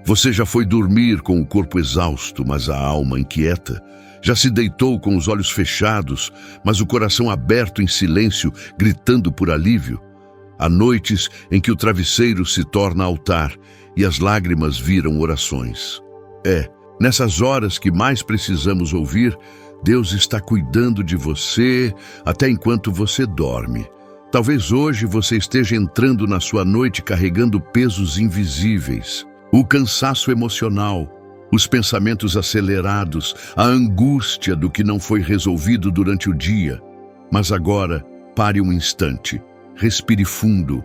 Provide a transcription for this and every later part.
Você já foi dormir com o corpo exausto, mas a alma inquieta? Já se deitou com os olhos fechados, mas o coração aberto em silêncio, gritando por alívio? Há noites em que o travesseiro se torna altar e as lágrimas viram orações. Nessas horas que mais precisamos ouvir, Deus está cuidando de você até enquanto você dorme. Talvez hoje você esteja entrando na sua noite carregando pesos invisíveis. O cansaço emocional, os pensamentos acelerados, a angústia do que não foi resolvido durante o dia. Mas agora, pare um instante, respire fundo,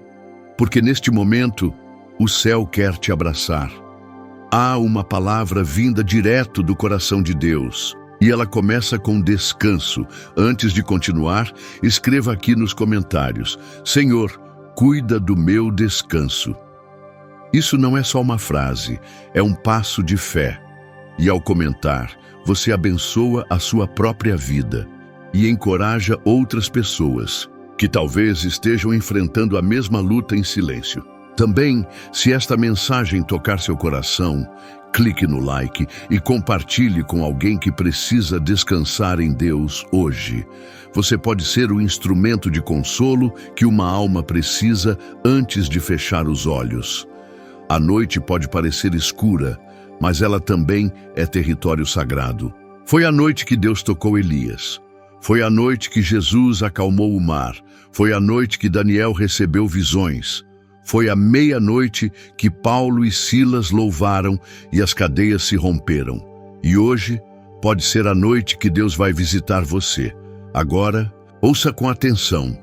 porque neste momento, o céu quer te abraçar. Há uma palavra vinda direto do coração de Deus, e ela começa com descanso. Antes de continuar, escreva aqui nos comentários: Senhor, cuida do meu descanso. Isso não é só uma frase, é um passo de fé. E ao comentar, você abençoa a sua própria vida e encoraja outras pessoas que talvez estejam enfrentando a mesma luta em silêncio. Também, se esta mensagem tocar seu coração, clique no like e compartilhe com alguém que precisa descansar em Deus hoje. Você pode ser o instrumento de consolo que uma alma precisa antes de fechar os olhos. A noite pode parecer escura, mas ela também é território sagrado. Foi a noite que Deus tocou Elias. Foi a noite que Jesus acalmou o mar. Foi a noite que Daniel recebeu visões. Foi à meia-noite que Paulo e Silas louvaram e as cadeias se romperam. E hoje pode ser a noite que Deus vai visitar você. Agora, ouça com atenção.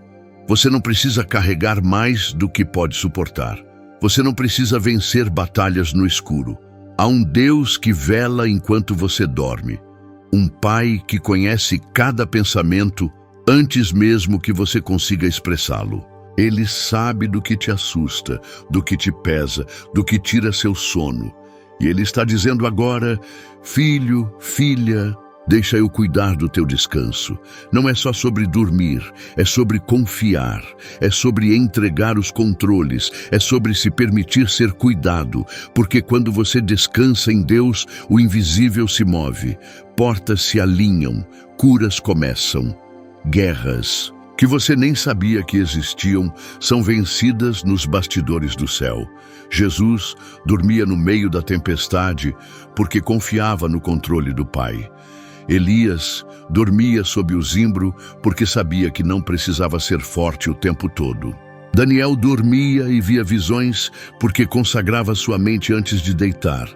Você não precisa carregar mais do que pode suportar. Você não precisa vencer batalhas no escuro. Há um Deus que vela enquanto você dorme. Um Pai que conhece cada pensamento antes mesmo que você consiga expressá-lo. Ele sabe do que te assusta, do que te pesa, do que tira seu sono. E Ele está dizendo agora: filho, filha, deixa eu cuidar do teu descanso. Não é só sobre dormir, é sobre confiar, é sobre entregar os controles, é sobre se permitir ser cuidado, porque quando você descansa em Deus, o invisível se move, portas se alinham, curas começam, guerras que você nem sabia que existiam são vencidas nos bastidores do céu. Jesus dormia no meio da tempestade porque confiava no controle do Pai. Elias dormia sob o zimbro porque sabia que não precisava ser forte o tempo todo. Daniel dormia e via visões porque consagrava sua mente antes de deitar.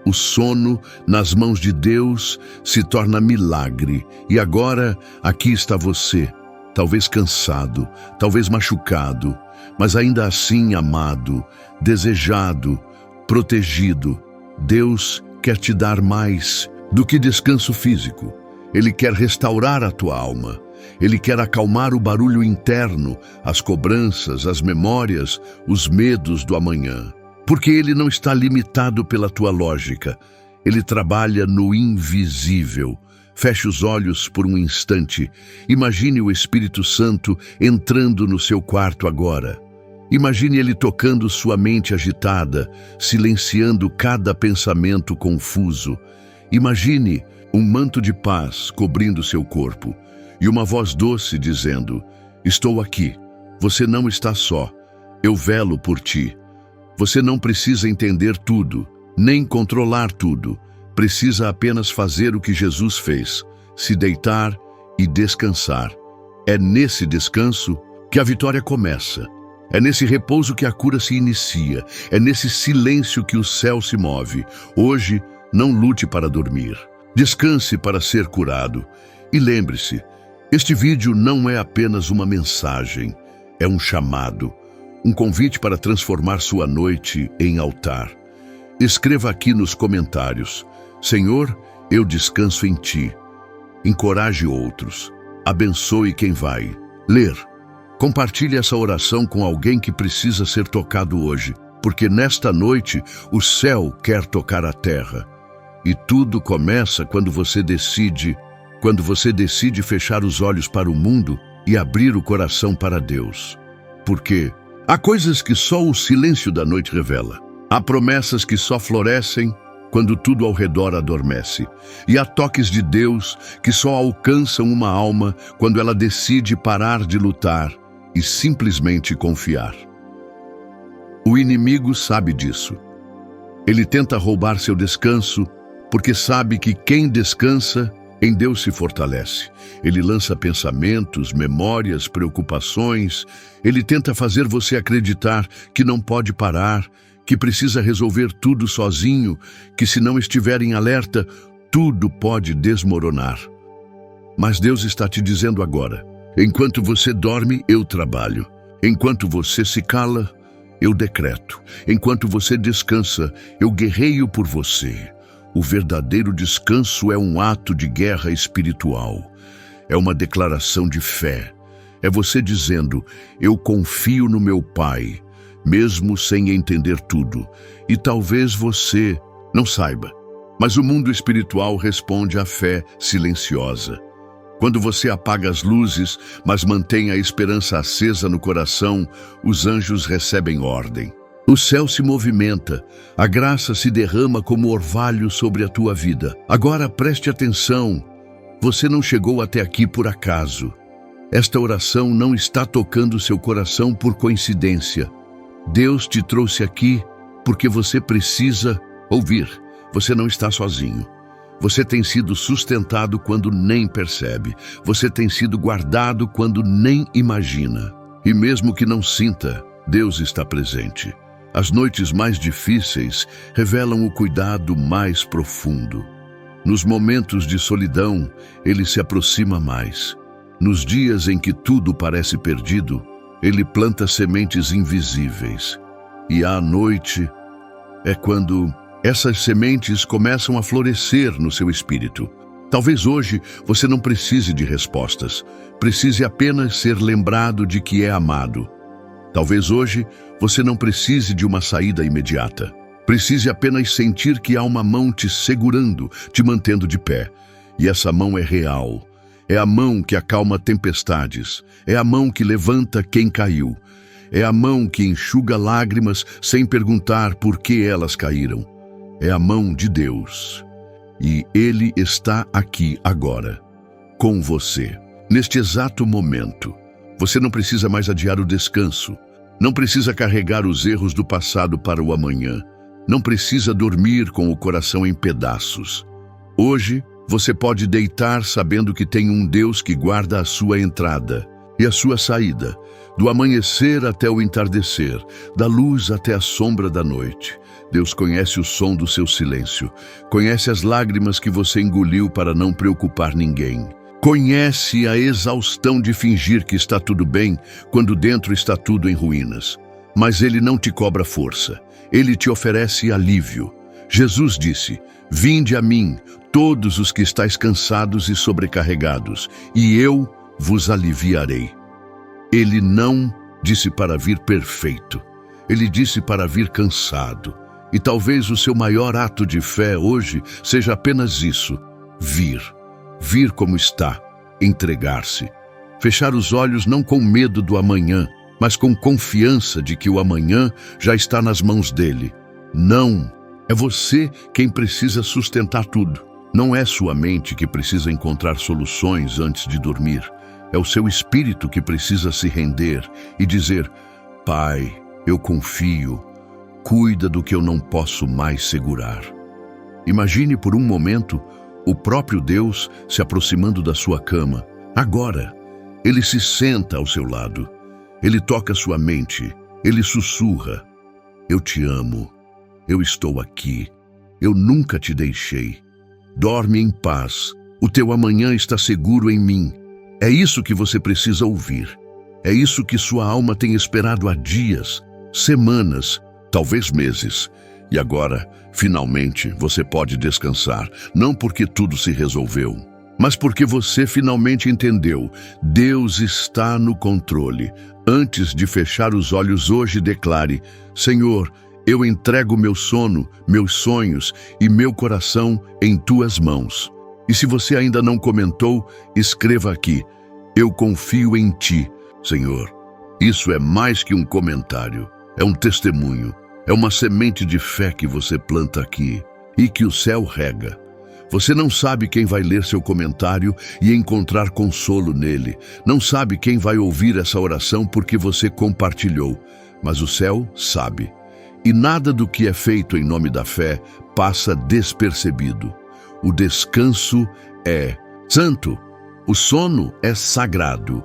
O sono nas mãos de Deus se torna milagre. E agora, aqui está você, talvez cansado, talvez machucado, mas ainda assim amado, desejado, protegido. Deus quer te dar mais do que descanso físico. Ele quer restaurar a tua alma. Ele quer acalmar o barulho interno, as cobranças, as memórias, os medos do amanhã. Porque Ele não está limitado pela tua lógica. Ele trabalha no invisível. Feche os olhos por um instante. Imagine o Espírito Santo entrando no seu quarto agora. Imagine Ele tocando sua mente agitada, silenciando cada pensamento confuso. Imagine um manto de paz cobrindo seu corpo e uma voz doce dizendo: estou aqui, você não está só, eu velo por ti. Você não precisa entender tudo, nem controlar tudo. Precisa apenas fazer o que Jesus fez, se deitar e descansar. É nesse descanso que a vitória começa. É nesse repouso que a cura se inicia. É nesse silêncio que o céu se move. Hoje, não lute para dormir. Descanse para ser curado. E lembre-se, este vídeo não é apenas uma mensagem, é um chamado, um convite para transformar sua noite em altar. Escreva aqui nos comentários: Senhor, eu descanso em Ti. Encoraje outros. Abençoe quem vai ler. Compartilhe essa oração com alguém que precisa ser tocado hoje, porque nesta noite o céu quer tocar a terra. E tudo começa quando você decide fechar os olhos para o mundo e abrir o coração para Deus. Porque há coisas que só o silêncio da noite revela. Há promessas que só florescem quando tudo ao redor adormece. E há toques de Deus que só alcançam uma alma quando ela decide parar de lutar e simplesmente confiar. O inimigo sabe disso. Ele tenta roubar seu descanso porque sabe que quem descansa em Deus se fortalece. Ele lança pensamentos, memórias, preocupações. Ele tenta fazer você acreditar que não pode parar, que precisa resolver tudo sozinho, que se não estiver em alerta, tudo pode desmoronar. Mas Deus está te dizendo agora: enquanto você dorme, eu trabalho. Enquanto você se cala, eu decreto. Enquanto você descansa, eu guerreio por você. O verdadeiro descanso é um ato de guerra espiritual. É uma declaração de fé. É você dizendo: eu confio no meu Pai, mesmo sem entender tudo. E talvez você não saiba, mas o mundo espiritual responde à fé silenciosa. Quando você apaga as luzes, mas mantém a esperança acesa no coração, os anjos recebem ordem. O céu se movimenta, a graça se derrama como orvalho sobre a tua vida. Agora preste atenção, você não chegou até aqui por acaso. Esta oração não está tocando seu coração por coincidência. Deus te trouxe aqui porque você precisa ouvir. Você não está sozinho. Você tem sido sustentado quando nem percebe. Você tem sido guardado quando nem imagina. E mesmo que não sinta, Deus está presente. As noites mais difíceis revelam o cuidado mais profundo. Nos momentos de solidão, Ele se aproxima mais. Nos dias em que tudo parece perdido, Ele planta sementes invisíveis. E à noite é quando essas sementes começam a florescer no seu espírito. Talvez hoje você não precise de respostas, precise apenas ser lembrado de que é amado. Talvez hoje você não precise de uma saída imediata. Precise apenas sentir que há uma mão te segurando, te mantendo de pé. E essa mão é real. É a mão que acalma tempestades. É a mão que levanta quem caiu. É a mão que enxuga lágrimas sem perguntar por que elas caíram. É a mão de Deus. E Ele está aqui agora, com você, neste exato momento. Você não precisa mais adiar o descanso. Não precisa carregar os erros do passado para o amanhã. Não precisa dormir com o coração em pedaços. Hoje, você pode deitar sabendo que tem um Deus que guarda a sua entrada e a sua saída, do amanhecer até o entardecer, da luz até a sombra da noite. Deus conhece o som do seu silêncio, conhece as lágrimas que você engoliu para não preocupar ninguém. Conhece a exaustão de fingir que está tudo bem quando dentro está tudo em ruínas. Mas Ele não te cobra força, Ele te oferece alívio. Jesus disse: "Vinde a mim, todos os que estáis cansados e sobrecarregados, e eu vos aliviarei." Ele não disse para vir perfeito, Ele disse para vir cansado. E talvez o seu maior ato de fé hoje seja apenas isso: vir. Vir como está, entregar-se. Fechar os olhos não com medo do amanhã, mas com confiança de que o amanhã já está nas mãos dele. Não, é você quem precisa sustentar tudo. Não é sua mente que precisa encontrar soluções antes de dormir. É o seu espírito que precisa se render e dizer: "Pai, eu confio. Cuida do que eu não posso mais segurar." Imagine por um momento o próprio Deus se aproximando da sua cama. Agora, Ele se senta ao seu lado. Ele toca sua mente. Ele sussurra: "Eu te amo. Eu estou aqui. Eu nunca te deixei. Dorme em paz. O teu amanhã está seguro em mim." É isso que você precisa ouvir. É isso que sua alma tem esperado há dias, semanas, talvez meses. E agora, finalmente, você pode descansar, não porque tudo se resolveu, mas porque você finalmente entendeu: Deus está no controle. Antes de fechar os olhos hoje, declare: "Senhor, eu entrego meu sono, meus sonhos e meu coração em tuas mãos." E se você ainda não comentou, escreva aqui: "Eu confio em ti, Senhor." Isso é mais que um comentário, é um testemunho. É uma semente de fé que você planta aqui e que o céu rega. Você não sabe quem vai ler seu comentário e encontrar consolo nele. Não sabe quem vai ouvir essa oração porque você compartilhou. Mas o céu sabe. E nada do que é feito em nome da fé passa despercebido. O descanso é santo. O sono é sagrado.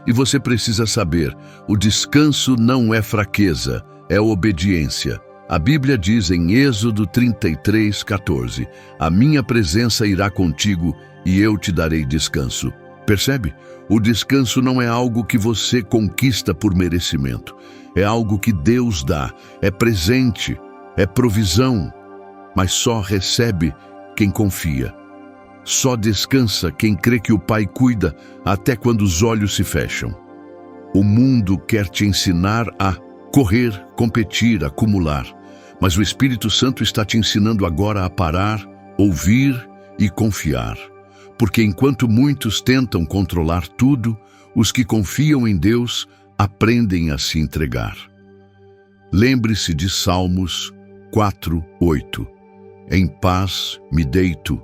E você precisa saber, o descanso não é fraqueza, é obediência. A Bíblia diz em Êxodo 33:14, a minha presença irá contigo e eu te darei descanso. Percebe? O descanso não é algo que você conquista por merecimento. É algo que Deus dá, é presente, é provisão. Mas só recebe quem confia. Só descansa quem crê que o Pai cuida até quando os olhos se fecham. O mundo quer te ensinar a correr, competir, acumular. Mas o Espírito Santo está te ensinando agora a parar, ouvir e confiar. Porque enquanto muitos tentam controlar tudo, os que confiam em Deus aprendem a se entregar. Lembre-se de Salmos 4:8. Em paz me deito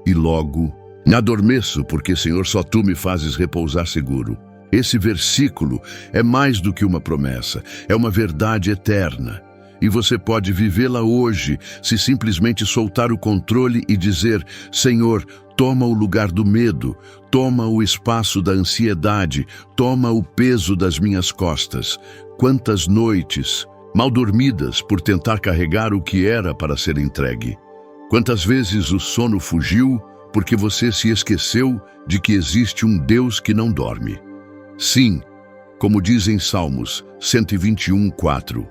e logo me adormeço, porque, Senhor, só Tu me fazes repousar seguro. Esse versículo é mais do que uma promessa, é uma verdade eterna. E você pode vivê-la hoje se simplesmente soltar o controle e dizer: Senhor, toma o lugar do medo, toma o espaço da ansiedade, toma o peso das minhas costas. Quantas noites mal dormidas por tentar carregar o que era para ser entregue. Quantas vezes o sono fugiu porque você se esqueceu de que existe um Deus que não dorme. Sim, como diz em Salmos 121:4,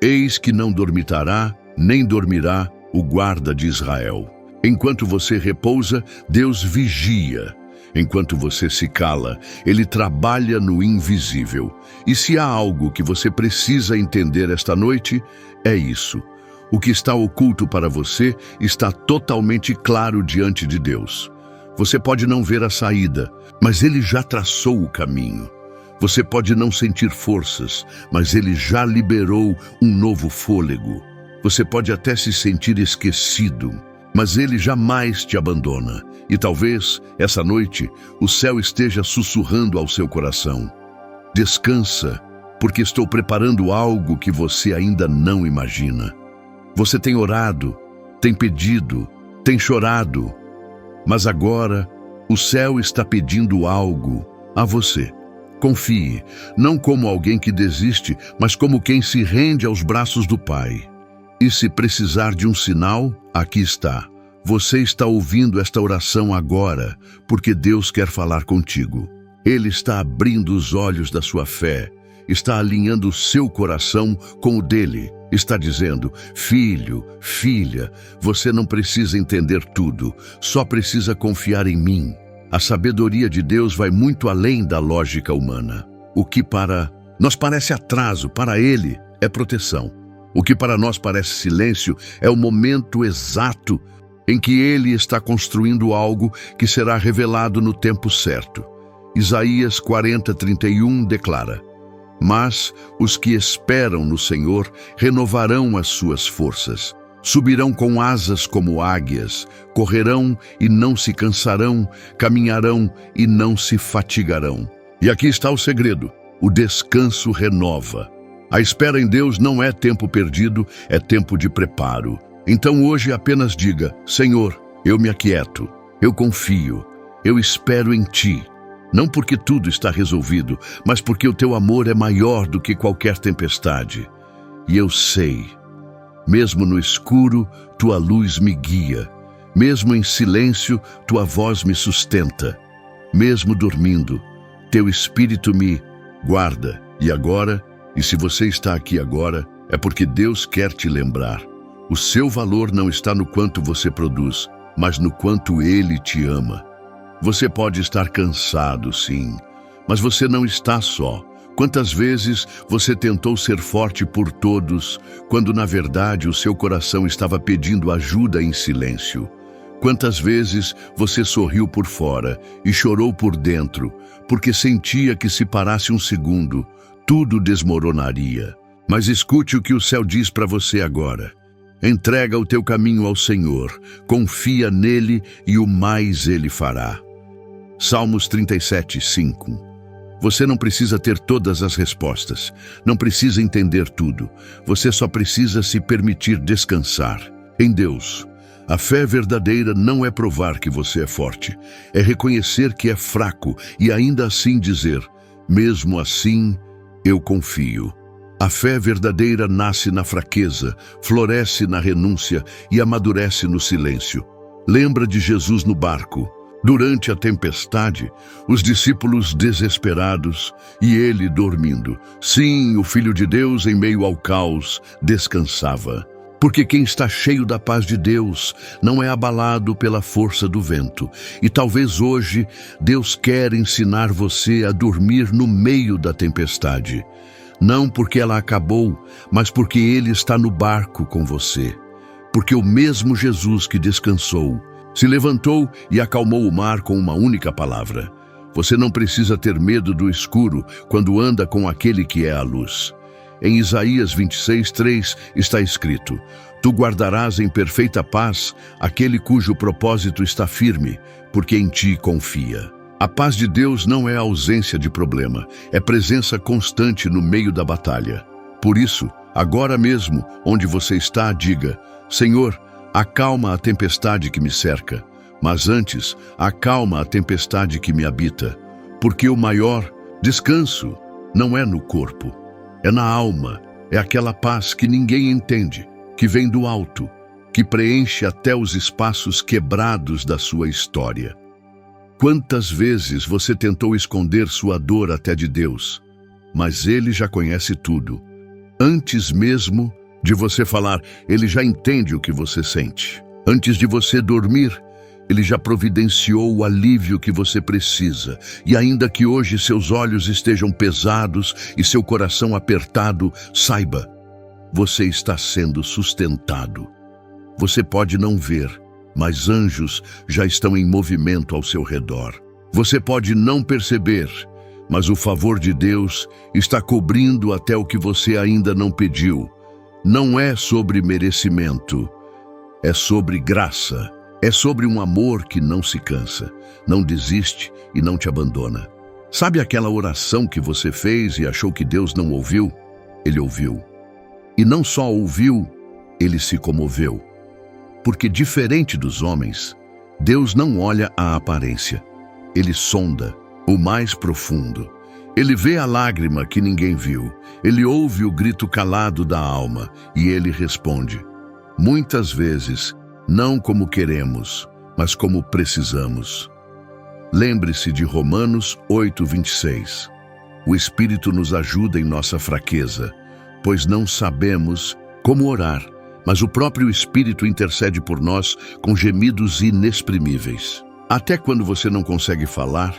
eis que não dormitará, nem dormirá o guarda de Israel. Enquanto você repousa, Deus vigia. Enquanto você se cala, Ele trabalha no invisível. E se há algo que você precisa entender esta noite, é isso. O que está oculto para você está totalmente claro diante de Deus. Você pode não ver a saída, mas Ele já traçou o caminho. Você pode não sentir forças, mas Ele já liberou um novo fôlego. Você pode até se sentir esquecido, mas Ele jamais te abandona. E talvez, essa noite, o céu esteja sussurrando ao seu coração: descansa, porque estou preparando algo que você ainda não imagina. Você tem orado, tem pedido, tem chorado, mas agora o céu está pedindo algo a você. Confie, não como alguém que desiste, mas como quem se rende aos braços do Pai. E se precisar de um sinal, aqui está. Você está ouvindo esta oração agora, porque Deus quer falar contigo. Ele está abrindo os olhos da sua fé, está alinhando o seu coração com o dele. Está dizendo: filho, filha, você não precisa entender tudo, só precisa confiar em mim. A sabedoria de Deus vai muito além da lógica humana. O que para nós parece atraso, para Ele é proteção. O que para nós parece silêncio é o momento exato em que Ele está construindo algo que será revelado no tempo certo. Isaías 40:31 declara: mas os que esperam no Senhor renovarão as suas forças. Subirão com asas como águias, correrão e não se cansarão, caminharão e não se fatigarão. E aqui está o segredo: o descanso renova. A espera em Deus não é tempo perdido, é tempo de preparo. Então hoje apenas diga: Senhor, eu me aquieto, eu confio, eu espero em Ti. Não porque tudo está resolvido, mas porque o Teu amor é maior do que qualquer tempestade. E eu sei, mesmo no escuro, Tua luz me guia. Mesmo em silêncio, Tua voz me sustenta. Mesmo dormindo, Teu Espírito me guarda. E agora, e se você está aqui agora, é porque Deus quer te lembrar. O seu valor não está no quanto você produz, mas no quanto Ele te ama. Você pode estar cansado, sim, mas você não está só. Quantas vezes você tentou ser forte por todos, quando na verdade o seu coração estava pedindo ajuda em silêncio? Quantas vezes você sorriu por fora e chorou por dentro, porque sentia que se parasse um segundo, tudo desmoronaria? Mas escute o que o céu diz para você agora. Entrega o teu caminho ao Senhor, confia nele e o mais ele fará. Salmos 37, 5. Você não precisa ter todas as respostas, não precisa entender tudo. Você só precisa se permitir descansar em Deus. A fé verdadeira não é provar que você é forte, é reconhecer que é fraco e ainda assim dizer, mesmo assim, eu confio. A fé verdadeira nasce na fraqueza, floresce na renúncia e amadurece no silêncio. Lembra de Jesus no barco. Durante a tempestade, os discípulos desesperados e ele dormindo. Sim, o Filho de Deus, em meio ao caos, descansava. Porque quem está cheio da paz de Deus não é abalado pela força do vento. E talvez hoje Deus quer ensinar você a dormir no meio da tempestade. Não porque ela acabou, mas porque Ele está no barco com você. Porque o mesmo Jesus que descansou, se levantou e acalmou o mar com uma única palavra. Você não precisa ter medo do escuro quando anda com aquele que é a luz. Em Isaías 26:3 está escrito, Tu guardarás em perfeita paz aquele cujo propósito está firme, porque em ti confia. A paz de Deus não é ausência de problema, é presença constante no meio da batalha. Por isso, agora mesmo, onde você está, diga, Senhor, acalma a tempestade que me cerca, mas antes, acalma a tempestade que me habita, porque o maior descanso não é no corpo, é na alma, é aquela paz que ninguém entende, que vem do alto, que preenche até os espaços quebrados da sua história. Quantas vezes você tentou esconder sua dor até de Deus, mas Ele já conhece tudo. Antes mesmo de você falar, Ele já entende o que você sente. Antes de você dormir, Ele já providenciou o alívio que você precisa. E ainda que hoje seus olhos estejam pesados e seu coração apertado, saiba, você está sendo sustentado. Você pode não ver, mas anjos já estão em movimento ao seu redor. Você pode não perceber, mas o favor de Deus está cobrindo até o que você ainda não pediu. Não é sobre merecimento, é sobre graça. É sobre um amor que não se cansa, não desiste e não te abandona. Sabe aquela oração que você fez e achou que Deus não ouviu? Ele ouviu. E não só ouviu, ele se comoveu. Porque diferente dos homens, Deus não olha a aparência. Ele sonda o mais profundo. Ele vê a lágrima que ninguém viu. Ele ouve o grito calado da alma e ele responde. Muitas vezes, não como queremos, mas como precisamos. Lembre-se de Romanos 8:26. O Espírito nos ajuda em nossa fraqueza, pois não sabemos como orar, mas o próprio Espírito intercede por nós com gemidos inexprimíveis. Até quando você não consegue falar,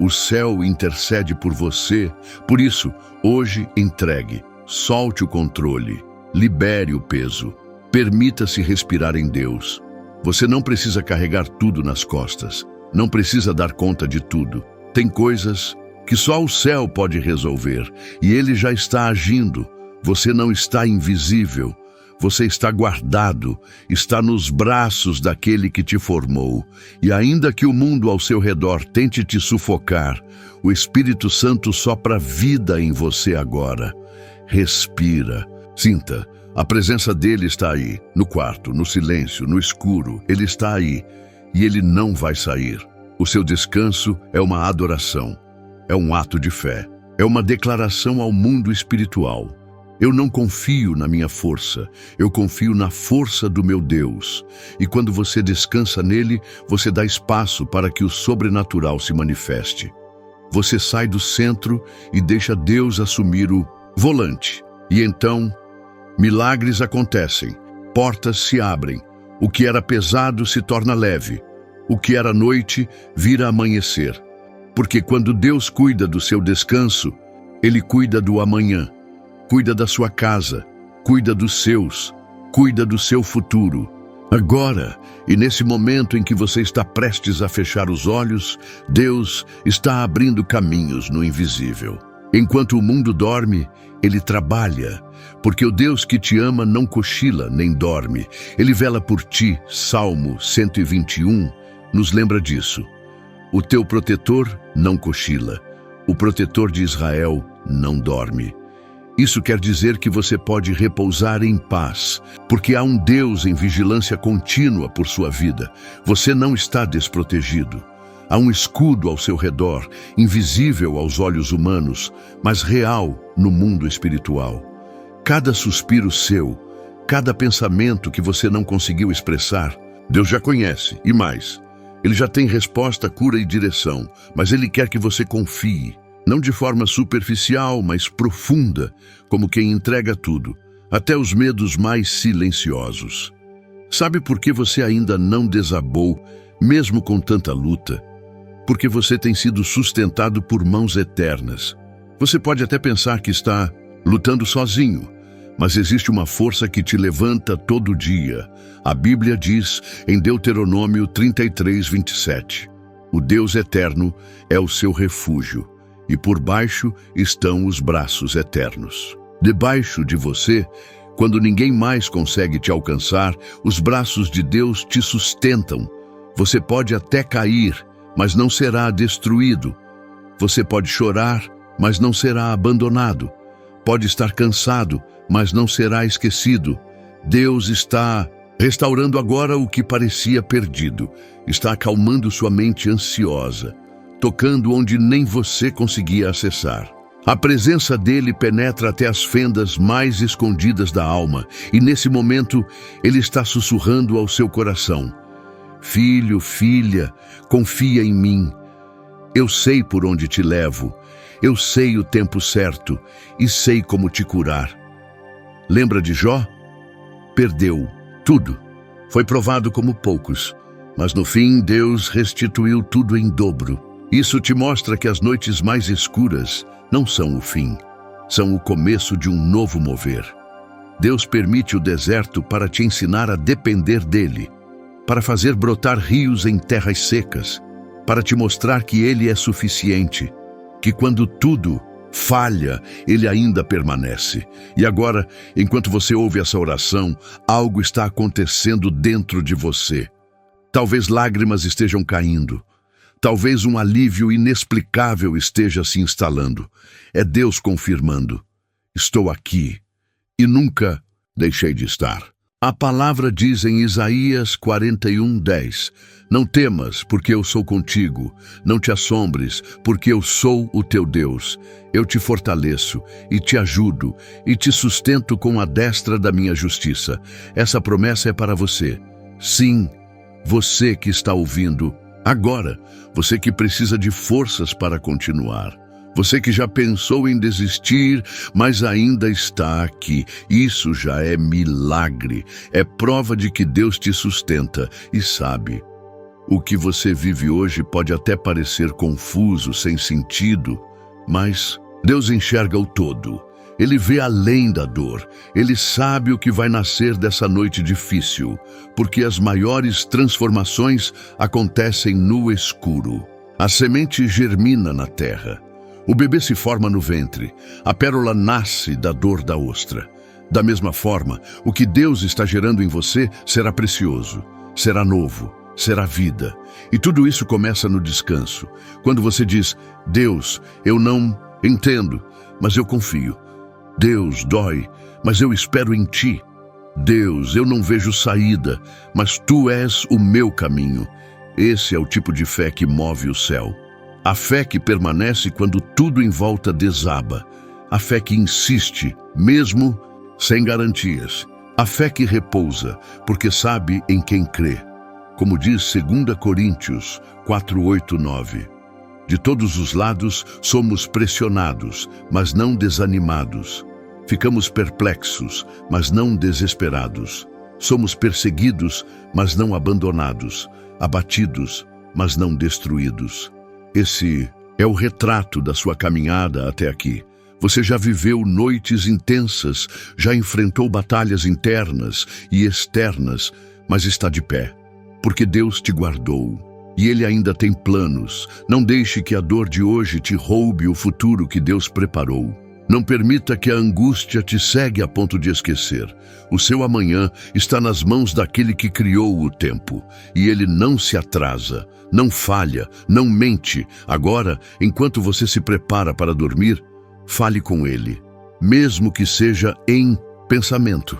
o céu intercede por você. Por isso, hoje entregue, solte o controle, libere o peso, permita-se respirar em Deus. Você não precisa carregar tudo nas costas, não precisa dar conta de tudo. Tem coisas que só o céu pode resolver, e Ele já está agindo. Você não está invisível. Você está guardado, está nos braços daquele que te formou. E ainda que o mundo ao seu redor tente te sufocar, o Espírito Santo sopra vida em você agora. Respira, sinta, a presença dele está aí, no quarto, no silêncio, no escuro. Ele está aí e ele não vai sair. O seu descanso é uma adoração, é um ato de fé, é uma declaração ao mundo espiritual. Eu não confio na minha força, eu confio na força do meu Deus. E quando você descansa nele, você dá espaço para que o sobrenatural se manifeste. Você sai do centro e deixa Deus assumir o volante. E então, milagres acontecem, portas se abrem, o que era pesado se torna leve, o que era noite vira amanhecer. Porque quando Deus cuida do seu descanso, Ele cuida do amanhã. Cuida da sua casa, cuida dos seus, cuida do seu futuro. Agora, e nesse momento em que você está prestes a fechar os olhos, Deus está abrindo caminhos no invisível. Enquanto o mundo dorme, Ele trabalha, porque o Deus que te ama não cochila nem dorme. Ele vela por ti. Salmo 121 nos lembra disso. O teu protetor não cochila. O protetor de Israel não dorme. Isso quer dizer que você pode repousar em paz, porque há um Deus em vigilância contínua por sua vida. Você não está desprotegido. Há um escudo ao seu redor, invisível aos olhos humanos, mas real no mundo espiritual. Cada suspiro seu, cada pensamento que você não conseguiu expressar, Deus já conhece, e mais. Ele já tem resposta, cura e direção, mas Ele quer que você confie, não de forma superficial, mas profunda, como quem entrega tudo, até os medos mais silenciosos. Sabe por que você ainda não desabou, mesmo com tanta luta? Porque você tem sido sustentado por mãos eternas. Você pode até pensar que está lutando sozinho, mas existe uma força que te levanta todo dia. A Bíblia diz em Deuteronômio 33:27, o Deus eterno é o seu refúgio, e por baixo estão os braços eternos. Debaixo de você, quando ninguém mais consegue te alcançar, os braços de Deus te sustentam. Você pode até cair, mas não será destruído. Você pode chorar, mas não será abandonado. Pode estar cansado, mas não será esquecido. Deus está restaurando agora o que parecia perdido. Está acalmando sua mente ansiosa, tocando onde nem você conseguia acessar. A presença dele penetra até as fendas mais escondidas da alma, e nesse momento ele está sussurrando ao seu coração: filho, filha, confia em mim. Eu sei por onde te levo. Eu sei o tempo certo e sei como te curar. Lembra de Jó? Perdeu tudo. Foi provado como poucos, mas no fim Deus restituiu tudo em dobro. Isso te mostra que as noites mais escuras não são o fim, são o começo de um novo mover. Deus permite o deserto para te ensinar a depender dele, para fazer brotar rios em terras secas, para te mostrar que Ele é suficiente, que quando tudo falha, Ele ainda permanece. E agora, enquanto você ouve essa oração, algo está acontecendo dentro de você. Talvez lágrimas estejam caindo, talvez um alívio inexplicável esteja se instalando. É Deus confirmando: estou aqui e nunca deixei de estar. A palavra diz em Isaías 41:10, não temas, porque eu sou contigo. Não te assombres, porque eu sou o teu Deus. Eu te fortaleço e te ajudo e te sustento com a destra da minha justiça. Essa promessa é para você. Sim, você que está ouvindo agora, você que precisa de forças para continuar. Você que já pensou em desistir, mas ainda está aqui. Isso já é milagre. É prova de que Deus te sustenta e sabe. O que você vive hoje pode até parecer confuso, sem sentido, mas Deus enxerga o todo. Ele vê além da dor. Ele sabe o que vai nascer dessa noite difícil, porque as maiores transformações acontecem no escuro. A semente germina na terra. O bebê se forma no ventre, a pérola nasce da dor da ostra. Da mesma forma, o que Deus está gerando em você será precioso, será novo, será vida. E tudo isso começa no descanso. Quando você diz: Deus, eu não entendo, mas eu confio. Deus, dói, mas eu espero em ti. Deus, eu não vejo saída, mas tu és o meu caminho. Esse é o tipo de fé que move o céu. A fé que permanece quando tudo em volta desaba. A fé que insiste, mesmo sem garantias. A fé que repousa, porque sabe em quem crê. Como diz 2 Coríntios 4:8-9. De todos os lados somos pressionados, mas não desanimados. Ficamos perplexos, mas não desesperados. Somos perseguidos, mas não abandonados. Abatidos, mas não destruídos. Esse é o retrato da sua caminhada até aqui. Você já viveu noites intensas, já enfrentou batalhas internas e externas, mas está de pé, porque Deus te guardou. E Ele ainda tem planos. Não deixe que a dor de hoje te roube o futuro que Deus preparou. Não permita que a angústia te cegue a ponto de esquecer. O seu amanhã está nas mãos daquele que criou o tempo. E Ele não se atrasa, não falha, não mente. Agora, enquanto você se prepara para dormir, fale com Ele. Mesmo que seja em pensamento.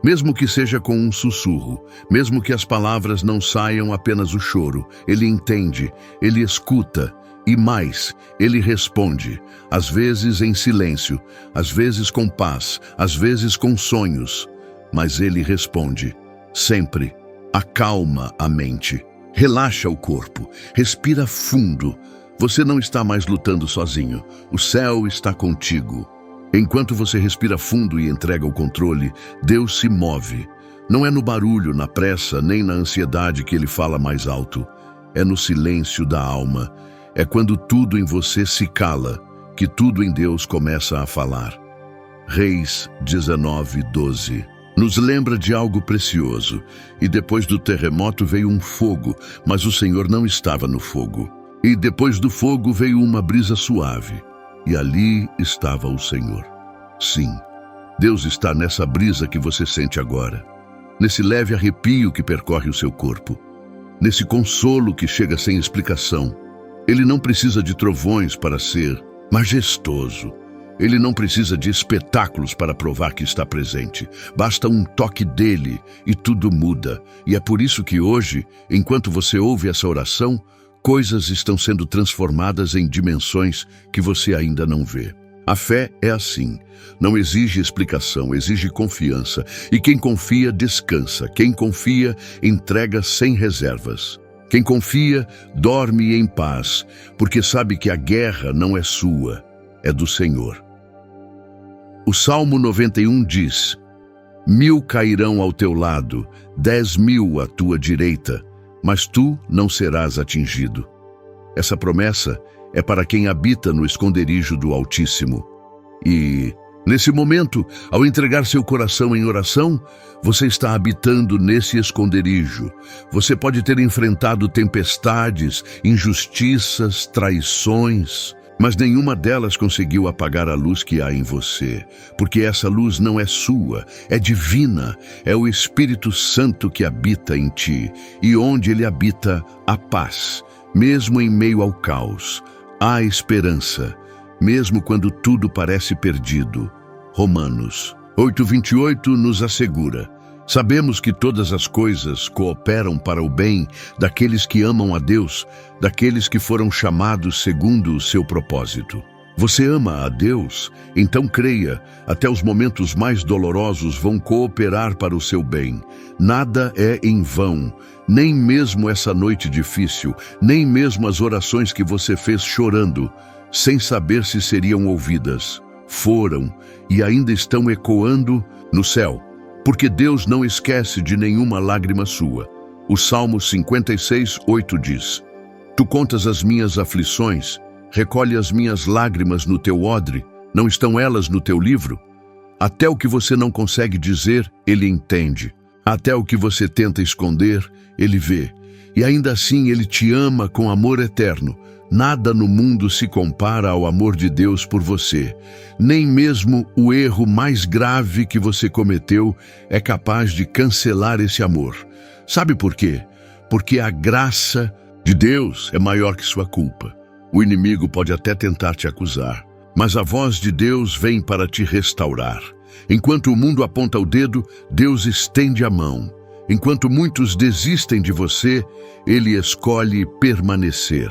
Mesmo que seja com um sussurro, mesmo que as palavras não saiam apenas o choro, Ele entende, Ele escuta e mais, Ele responde, às vezes em silêncio, às vezes com paz, às vezes com sonhos, mas Ele responde, sempre. Acalma a mente, relaxa o corpo, respira fundo. Você não está mais lutando sozinho, o céu está contigo. Enquanto você respira fundo e entrega o controle, Deus se move. Não é no barulho, na pressa, nem na ansiedade que Ele fala mais alto. É no silêncio da alma. É quando tudo em você se cala, que tudo em Deus começa a falar. Reis 19:12 nos lembra de algo precioso. E depois do terremoto veio um fogo, mas o Senhor não estava no fogo. E depois do fogo veio uma brisa suave. E ali estava o Senhor. Sim, Deus está nessa brisa que você sente agora, nesse leve arrepio que percorre o seu corpo, nesse consolo que chega sem explicação. Ele não precisa de trovões para ser majestoso. Ele não precisa de espetáculos para provar que está presente. Basta um toque dele e tudo muda. E é por isso que hoje, enquanto você ouve essa oração, coisas estão sendo transformadas em dimensões que você ainda não vê. A fé é assim. Não exige explicação, exige confiança. E quem confia, descansa. Quem confia, entrega sem reservas. Quem confia, dorme em paz, porque sabe que a guerra não é sua, é do Senhor. O Salmo 91 diz: 1000 cairão ao teu lado, 10.000 à tua direita, mas tu não serás atingido. Essa promessa é para quem habita no esconderijo do Altíssimo. E, nesse momento, ao entregar seu coração em oração, você está habitando nesse esconderijo. Você pode ter enfrentado tempestades, injustiças, traições, mas nenhuma delas conseguiu apagar a luz que há em você, porque essa luz não é sua, é divina, é o Espírito Santo que habita em ti, e onde ele habita, há paz, mesmo em meio ao caos, há esperança, mesmo quando tudo parece perdido. Romanos 8:28 nos assegura: sabemos que todas as coisas cooperam para o bem daqueles que amam a Deus, daqueles que foram chamados segundo o seu propósito. Você ama a Deus? Então creia, até os momentos mais dolorosos vão cooperar para o seu bem. Nada é em vão, nem mesmo essa noite difícil, nem mesmo as orações que você fez chorando, sem saber se seriam ouvidas. Foram e ainda estão ecoando no céu, porque Deus não esquece de nenhuma lágrima sua. O Salmo 56:8 diz: tu contas as minhas aflições, recolhe as minhas lágrimas no teu odre, não estão elas no teu livro? Até o que você não consegue dizer, ele entende. Até o que você tenta esconder, ele vê. E ainda assim ele te ama com amor eterno. Nada no mundo se compara ao amor de Deus por você. Nem mesmo o erro mais grave que você cometeu é capaz de cancelar esse amor. Sabe por quê? Porque a graça de Deus é maior que sua culpa. O inimigo pode até tentar te acusar, mas a voz de Deus vem para te restaurar. Enquanto o mundo aponta o dedo, Deus estende a mão. Enquanto muitos desistem de você, Ele escolhe permanecer.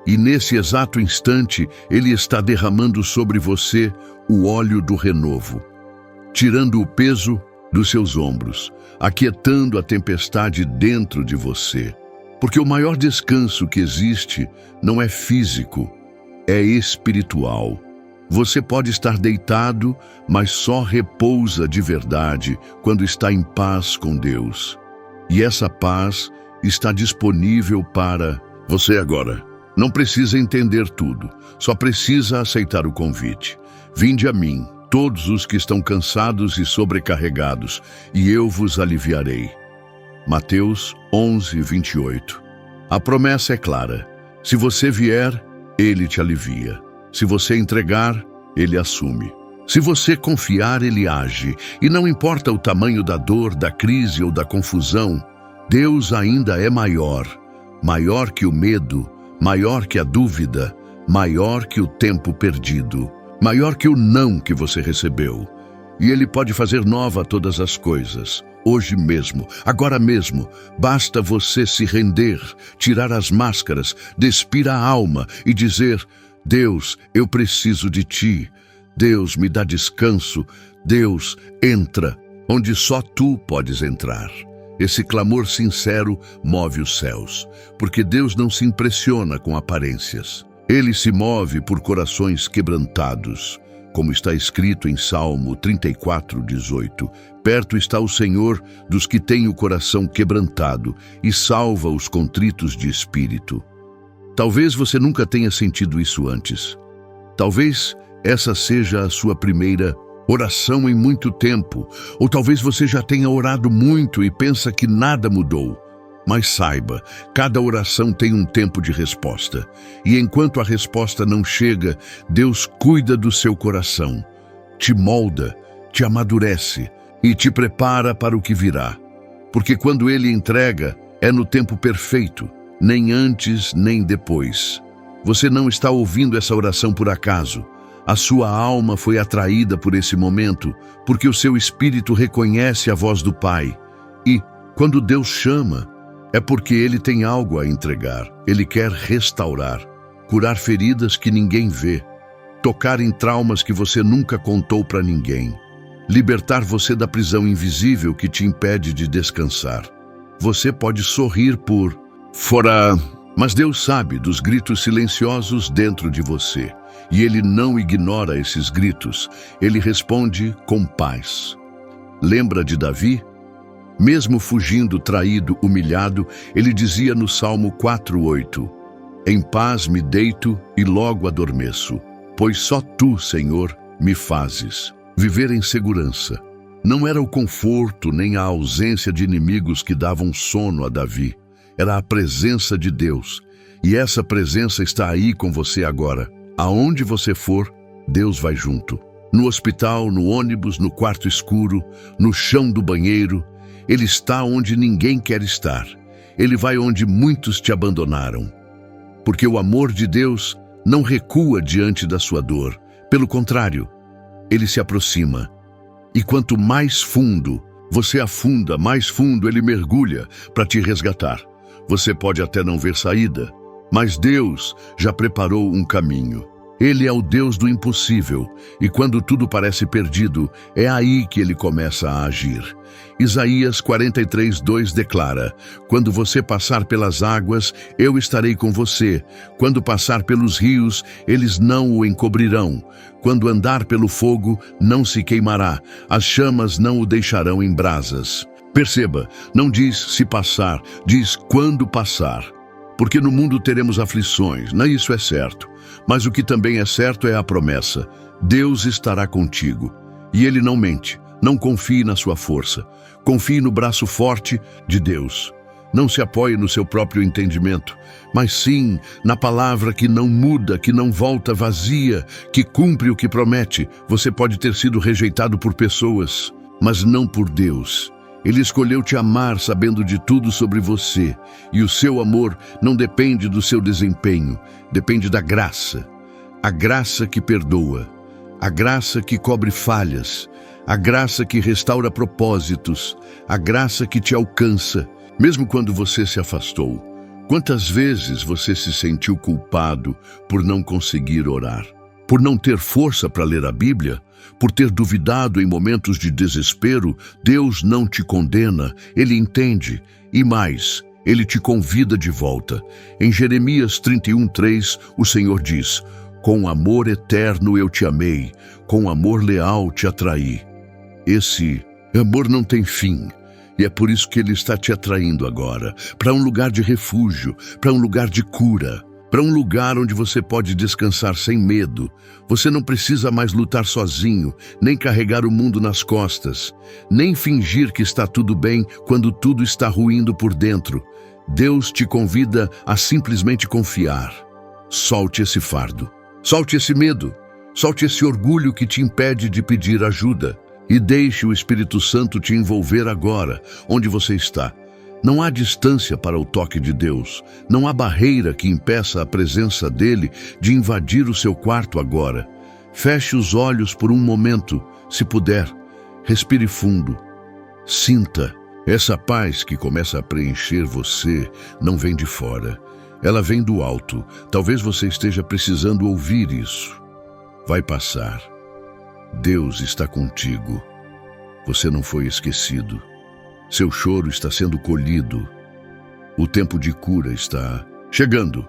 E nesse exato instante, Ele está derramando sobre você o óleo do renovo, tirando o peso dos seus ombros, aquietando a tempestade dentro de você. Porque o maior descanso que existe não é físico, é espiritual. Você pode estar deitado, mas só repousa de verdade quando está em paz com Deus. E essa paz está disponível para você agora. Não precisa entender tudo, só precisa aceitar o convite. Vinde a mim, todos os que estão cansados e sobrecarregados, e eu vos aliviarei. Mateus 11:28. A promessa é clara. Se você vier, Ele te alivia. Se você entregar, Ele assume. Se você confiar, Ele age. E não importa o tamanho da dor, da crise ou da confusão, Deus ainda é maior. Maior que o medo, maior que a dúvida, maior que o tempo perdido, maior que o não que você recebeu. E Ele pode fazer nova todas as coisas. Hoje mesmo, agora mesmo, basta você se render, tirar as máscaras, despir a alma e dizer: Deus, eu preciso de Ti. Deus, me dá descanso. Deus, entra onde só Tu podes entrar. Esse clamor sincero move os céus, porque Deus não se impressiona com aparências. Ele se move por corações quebrantados. Como está escrito em Salmo 34:18, perto está o Senhor dos que têm o coração quebrantado e salva os contritos de espírito. Talvez você nunca tenha sentido isso antes. Talvez essa seja a sua primeira oração em muito tempo, ou talvez você já tenha orado muito e pensa que nada mudou. Mas saiba, cada oração tem um tempo de resposta. E enquanto a resposta não chega, Deus cuida do seu coração, te molda, te amadurece e te prepara para o que virá. Porque quando Ele entrega, é no tempo perfeito, nem antes nem depois. Você não está ouvindo essa oração por acaso. A sua alma foi atraída por esse momento, porque o seu espírito reconhece a voz do Pai. E, quando Deus chama, é porque Ele tem algo a entregar. Ele quer restaurar, curar feridas que ninguém vê, tocar em traumas que você nunca contou para ninguém, libertar você da prisão invisível que te impede de descansar. Você pode sorrir por fora, mas Deus sabe dos gritos silenciosos dentro de você. E Ele não ignora esses gritos. Ele responde com paz. Lembra de Davi? Mesmo fugindo, traído, humilhado, ele dizia no Salmo 4:8, em paz me deito e logo adormeço, pois só Tu, Senhor, me fazes viver em segurança. Não era o conforto nem a ausência de inimigos que davam sono a Davi, era a presença de Deus. E essa presença está aí com você agora. Aonde você for, Deus vai junto. No hospital, no ônibus, no quarto escuro, no chão do banheiro, Ele está onde ninguém quer estar. Ele vai onde muitos te abandonaram. Porque o amor de Deus não recua diante da sua dor. Pelo contrário, Ele se aproxima. E quanto mais fundo você afunda, mais fundo Ele mergulha para te resgatar. Você pode até não ver saída, mas Deus já preparou um caminho. Ele é o Deus do impossível, e quando tudo parece perdido, é aí que Ele começa a agir. Isaías 43:2 declara: quando você passar pelas águas, eu estarei com você. Quando passar pelos rios, eles não o encobrirão. Quando andar pelo fogo, não se queimará. As chamas não o deixarão em brasas. Perceba, não diz se passar, diz quando passar. Porque no mundo teremos aflições, isso é certo. Mas o que também é certo é a promessa. Deus estará contigo. E Ele não mente. Não confie na sua força. Confie no braço forte de Deus. Não se apoie no seu próprio entendimento, mas sim na palavra que não muda, que não volta vazia, que cumpre o que promete. Você pode ter sido rejeitado por pessoas, mas não por Deus. Ele escolheu te amar sabendo de tudo sobre você, e o seu amor não depende do seu desempenho, depende da graça. A graça que perdoa, a graça que cobre falhas, a graça que restaura propósitos, a graça que te alcança, mesmo quando você se afastou. Quantas vezes você se sentiu culpado por não conseguir orar? Por não ter força para ler a Bíblia? Por ter duvidado em momentos de desespero? Deus não te condena, Ele entende. E mais, Ele te convida de volta. Em Jeremias 31:3, o Senhor diz: com amor eterno eu te amei, com amor leal te atraí. Esse amor não tem fim. E é por isso que Ele está te atraindo agora, para um lugar de refúgio, para um lugar de cura. para um lugar onde você pode descansar sem medo. Você não precisa mais lutar sozinho, nem carregar o mundo nas costas, nem fingir que está tudo bem quando tudo está ruindo por dentro. Deus te convida a simplesmente confiar. Solte esse fardo, solte esse medo, solte esse orgulho que te impede de pedir ajuda e deixe o Espírito Santo te envolver agora, onde você está. Não há distância para o toque de Deus. Não há barreira que impeça a presença dele de invadir o seu quarto agora. Feche os olhos por um momento, se puder. Respire fundo. Sinta. Essa paz que começa a preencher você não vem de fora. Ela vem do alto. Talvez você esteja precisando ouvir isso. Vai passar. Deus está contigo. Você não foi esquecido. Seu choro está sendo colhido. O tempo de cura está chegando.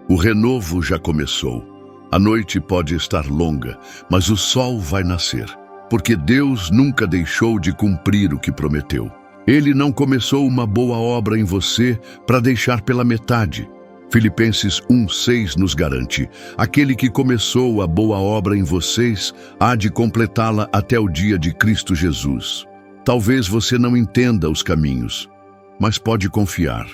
O renovo já começou. A noite pode estar longa, mas o sol vai nascer, porque Deus nunca deixou de cumprir o que prometeu. Ele não começou uma boa obra em você para deixar pela metade. Filipenses 1:6 nos garante: aquele que começou a boa obra em vocês há de completá-la até o dia de Cristo Jesus. Talvez você não entenda os caminhos, mas pode confiar.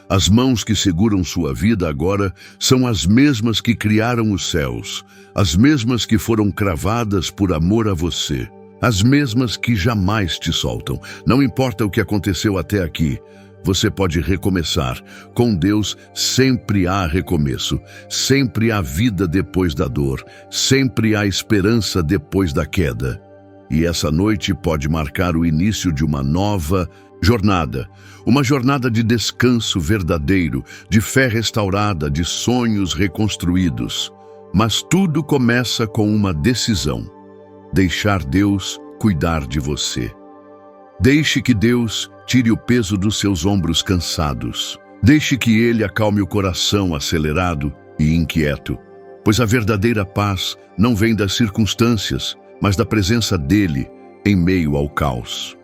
As mãos que seguram sua vida agora são as mesmas que criaram os céus, as mesmas que foram cravadas por amor a você, as mesmas que jamais te soltam. Não importa o que aconteceu até aqui, você pode recomeçar. Com Deus sempre há recomeço, sempre há vida depois da dor, sempre há esperança depois da queda. E essa noite pode marcar o início de uma nova jornada. Uma jornada de descanso verdadeiro, de fé restaurada, de sonhos reconstruídos. Mas tudo começa com uma decisão: deixar Deus cuidar de você. Deixe que Deus tire o peso dos seus ombros cansados. Deixe que Ele acalme o coração acelerado e inquieto. Pois a verdadeira paz não vem das circunstâncias, mas da presença dele em meio ao caos.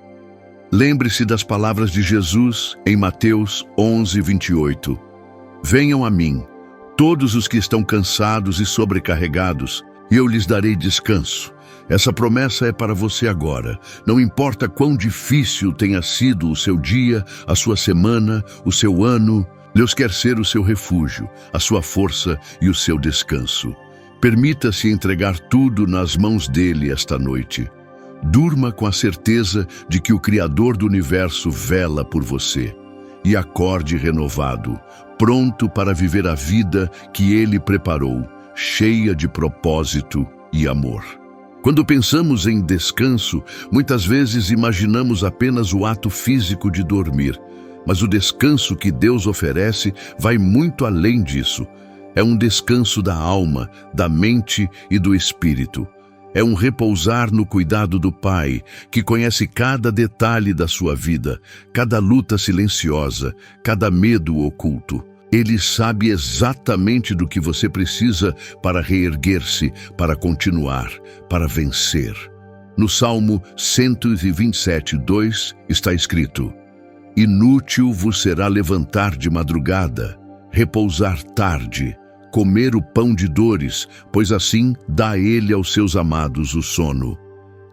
Lembre-se das palavras de Jesus em Mateus 11:28. Venham a mim, todos os que estão cansados e sobrecarregados, e eu lhes darei descanso. Essa promessa é para você agora. Não importa quão difícil tenha sido o seu dia, a sua semana, o seu ano, Deus quer ser o seu refúgio, a sua força e o seu descanso. Permita-se entregar tudo nas mãos dele esta noite. Durma com a certeza de que o Criador do Universo vela por você. E acorde renovado, pronto para viver a vida que ele preparou, cheia de propósito e amor. Quando pensamos em descanso, muitas vezes imaginamos apenas o ato físico de dormir. Mas o descanso que Deus oferece vai muito além disso. É um descanso da alma, da mente e do espírito. É um repousar no cuidado do Pai, que conhece cada detalhe da sua vida, cada luta silenciosa, cada medo oculto. Ele sabe exatamente do que você precisa para reerguer-se, para continuar, para vencer. No Salmo 127:2 está escrito: inútil vos será levantar de madrugada, repousar tarde, comer o pão de dores, pois assim dá ele aos seus amados o sono.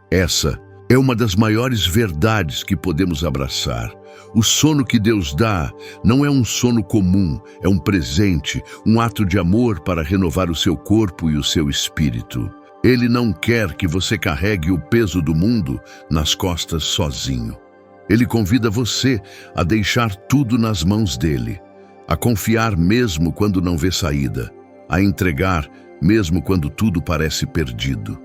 Essa é uma das maiores verdades que podemos abraçar. O sono que Deus dá não é um sono comum, é um presente, um ato de amor para renovar o seu corpo e o seu espírito. Ele não quer que você carregue o peso do mundo nas costas sozinho. Ele convida você a deixar tudo nas mãos dele, a confiar mesmo quando não vê saída, a entregar mesmo quando tudo parece perdido.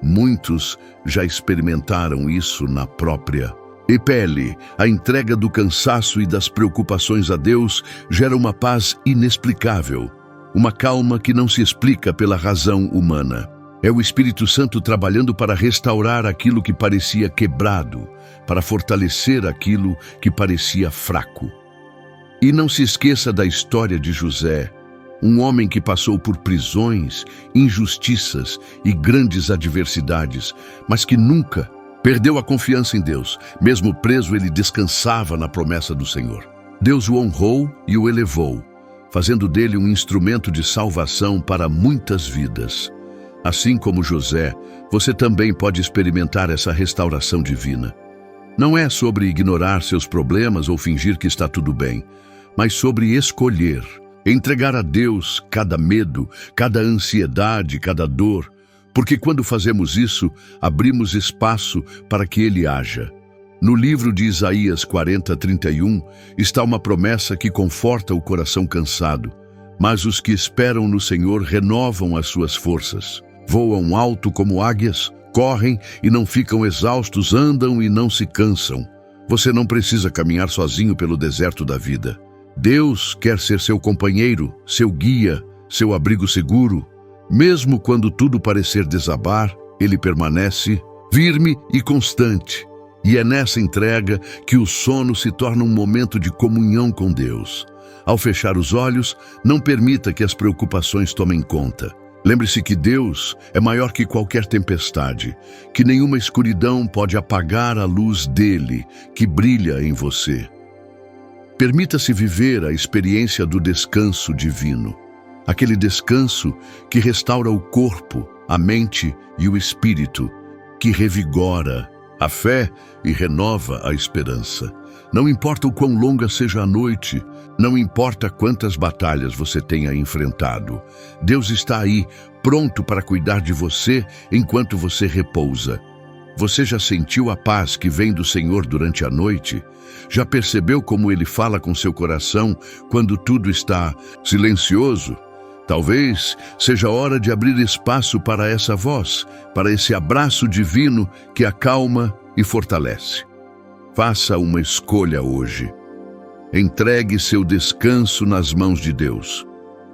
Muitos já experimentaram isso na própria pele. A entrega do cansaço e das preocupações a Deus gera uma paz inexplicável, uma calma que não se explica pela razão humana. É o Espírito Santo trabalhando para restaurar aquilo que parecia quebrado, para fortalecer aquilo que parecia fraco. E não se esqueça da história de José, um homem que passou por prisões, injustiças e grandes adversidades, mas que nunca perdeu a confiança em Deus. Mesmo preso, ele descansava na promessa do Senhor. Deus o honrou e o elevou. fazendo dele um instrumento de salvação para muitas vidas. Assim como José, você também pode experimentar essa restauração divina. Não é sobre ignorar seus problemas ou fingir que está tudo bem, mas sobre escolher, entregar a Deus cada medo, cada ansiedade, cada dor, porque quando fazemos isso, abrimos espaço para que Ele haja. No livro de Isaías 40:31 está uma promessa que conforta o coração cansado, mas os que esperam no Senhor renovam as suas forças. Voam alto como águias, correm e não ficam exaustos, andam e não se cansam. Você não precisa caminhar sozinho pelo deserto da vida. Deus quer ser seu companheiro, seu guia, seu abrigo seguro. Mesmo quando tudo parecer desabar, Ele permanece firme e constante. E é nessa entrega que o sono se torna um momento de comunhão com Deus. Ao fechar os olhos, não permita que as preocupações tomem conta. Lembre-se que Deus é maior que qualquer tempestade, que nenhuma escuridão pode apagar a luz dele, que brilha em você. Permita-se viver a experiência do descanso divino, aquele descanso que restaura o corpo, a mente e o espírito, que revigora a fé e renova a esperança. Não importa o quão longa seja a noite, não importa quantas batalhas você tenha enfrentado, Deus está aí, pronto para cuidar de você enquanto você repousa. Você já sentiu a paz que vem do Senhor durante a noite? Já percebeu como Ele fala com seu coração quando tudo está silencioso? Talvez seja hora de abrir espaço para essa voz, para esse abraço divino que acalma e fortalece. Faça uma escolha hoje. Entregue seu descanso nas mãos de Deus.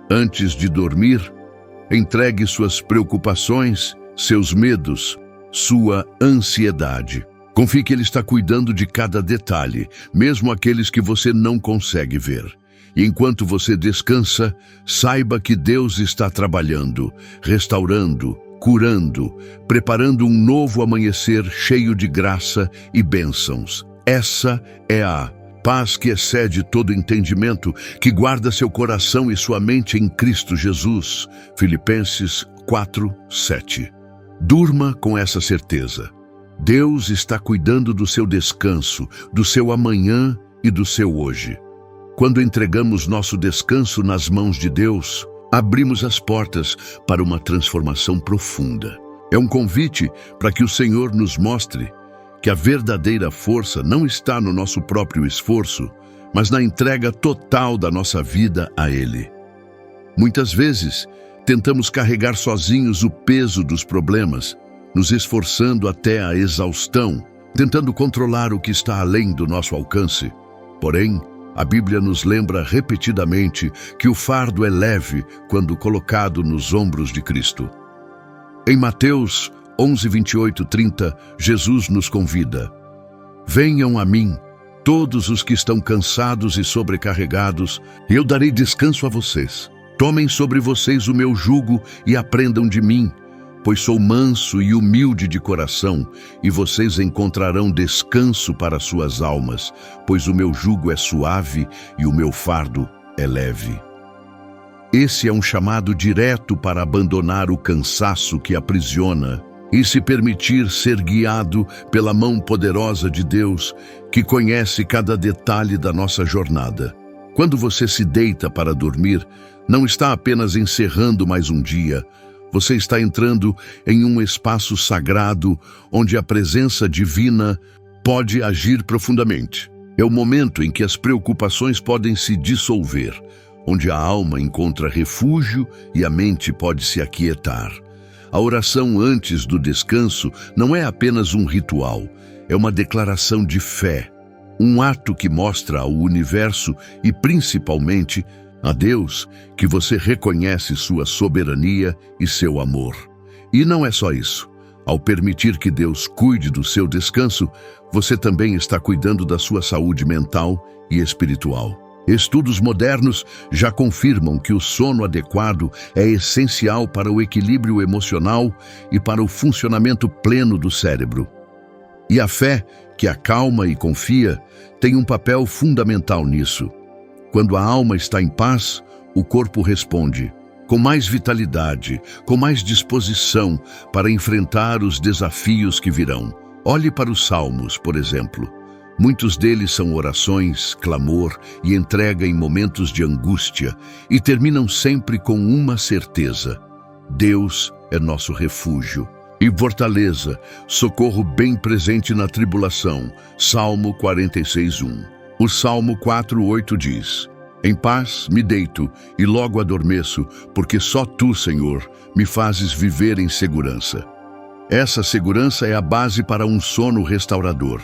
Antes de dormir, entregue suas preocupações, seus medos, sua ansiedade. Confie que Ele está cuidando de cada detalhe, mesmo aqueles que você não consegue ver. E enquanto você descansa, saiba que Deus está trabalhando, restaurando, curando, preparando um novo amanhecer cheio de graça e bênçãos. Essa é a paz que excede todo entendimento, que guarda seu coração e sua mente em Cristo Jesus. Filipenses 4:7. Durma com essa certeza. Deus está cuidando do seu descanso, do seu amanhã e do seu hoje. Quando entregamos nosso descanso nas mãos de Deus, abrimos as portas para uma transformação profunda. É um convite para que o Senhor nos mostre que a verdadeira força não está no nosso próprio esforço, mas na entrega total da nossa vida a Ele. Muitas vezes, tentamos carregar sozinhos o peso dos problemas, nos esforçando até a exaustão, tentando controlar o que está além do nosso alcance. Porém, a Bíblia nos lembra repetidamente que o fardo é leve quando colocado nos ombros de Cristo. Em Mateus 11:28-30, Jesus nos convida: venham a mim, todos os que estão cansados e sobrecarregados, e eu darei descanso a vocês. Tomem sobre vocês o meu jugo e aprendam de mim, pois sou manso e humilde de coração, e vocês encontrarão descanso para suas almas, pois o meu jugo é suave e o meu fardo é leve. Esse é um chamado direto para abandonar o cansaço que aprisiona e se permitir ser guiado pela mão poderosa de Deus, que conhece cada detalhe da nossa jornada. Quando você se deita para dormir, não está apenas encerrando mais um dia, você está entrando em um espaço sagrado onde a presença divina pode agir profundamente. É o momento em que as preocupações podem se dissolver, onde a alma encontra refúgio e a mente pode se aquietar. A oração antes do descanso não é apenas um ritual, é uma declaração de fé, um ato que mostra ao universo e principalmente a Deus que você reconhece sua soberania e seu amor. E não é só isso. Ao permitir que Deus cuide do seu descanso, você também está cuidando da sua saúde mental e espiritual. Estudos modernos já confirmam que o sono adequado é essencial para o equilíbrio emocional e para o funcionamento pleno do cérebro. E a fé, que acalma e confia, tem um papel fundamental nisso. Quando a alma está em paz, o corpo responde, com mais vitalidade, com mais disposição para enfrentar os desafios que virão. Olhe para os Salmos, por exemplo. Muitos deles são orações, clamor e entrega em momentos de angústia e terminam sempre com uma certeza: Deus é nosso refúgio e fortaleza, socorro bem presente na tribulação. Salmo 46:1. O Salmo 4:8 diz: Em paz me deito e logo adormeço, porque só Tu, Senhor, me fazes viver em segurança. Essa segurança é a base para um sono restaurador.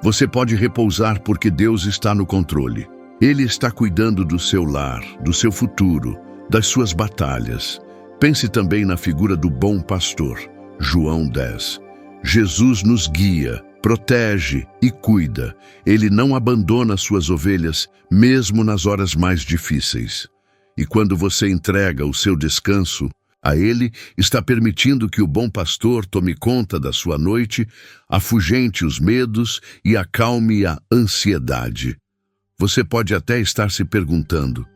Você pode repousar porque Deus está no controle. Ele está cuidando do seu lar, do seu futuro, das suas batalhas. Pense também na figura do bom pastor. João 10. Jesus nos guia, protege e cuida. Ele não abandona suas ovelhas, mesmo nas horas mais difíceis. E quando você entrega o seu descanso a Ele, está permitindo que o bom pastor tome conta da sua noite, afugente os medos e acalme a ansiedade. Você pode até estar se perguntando,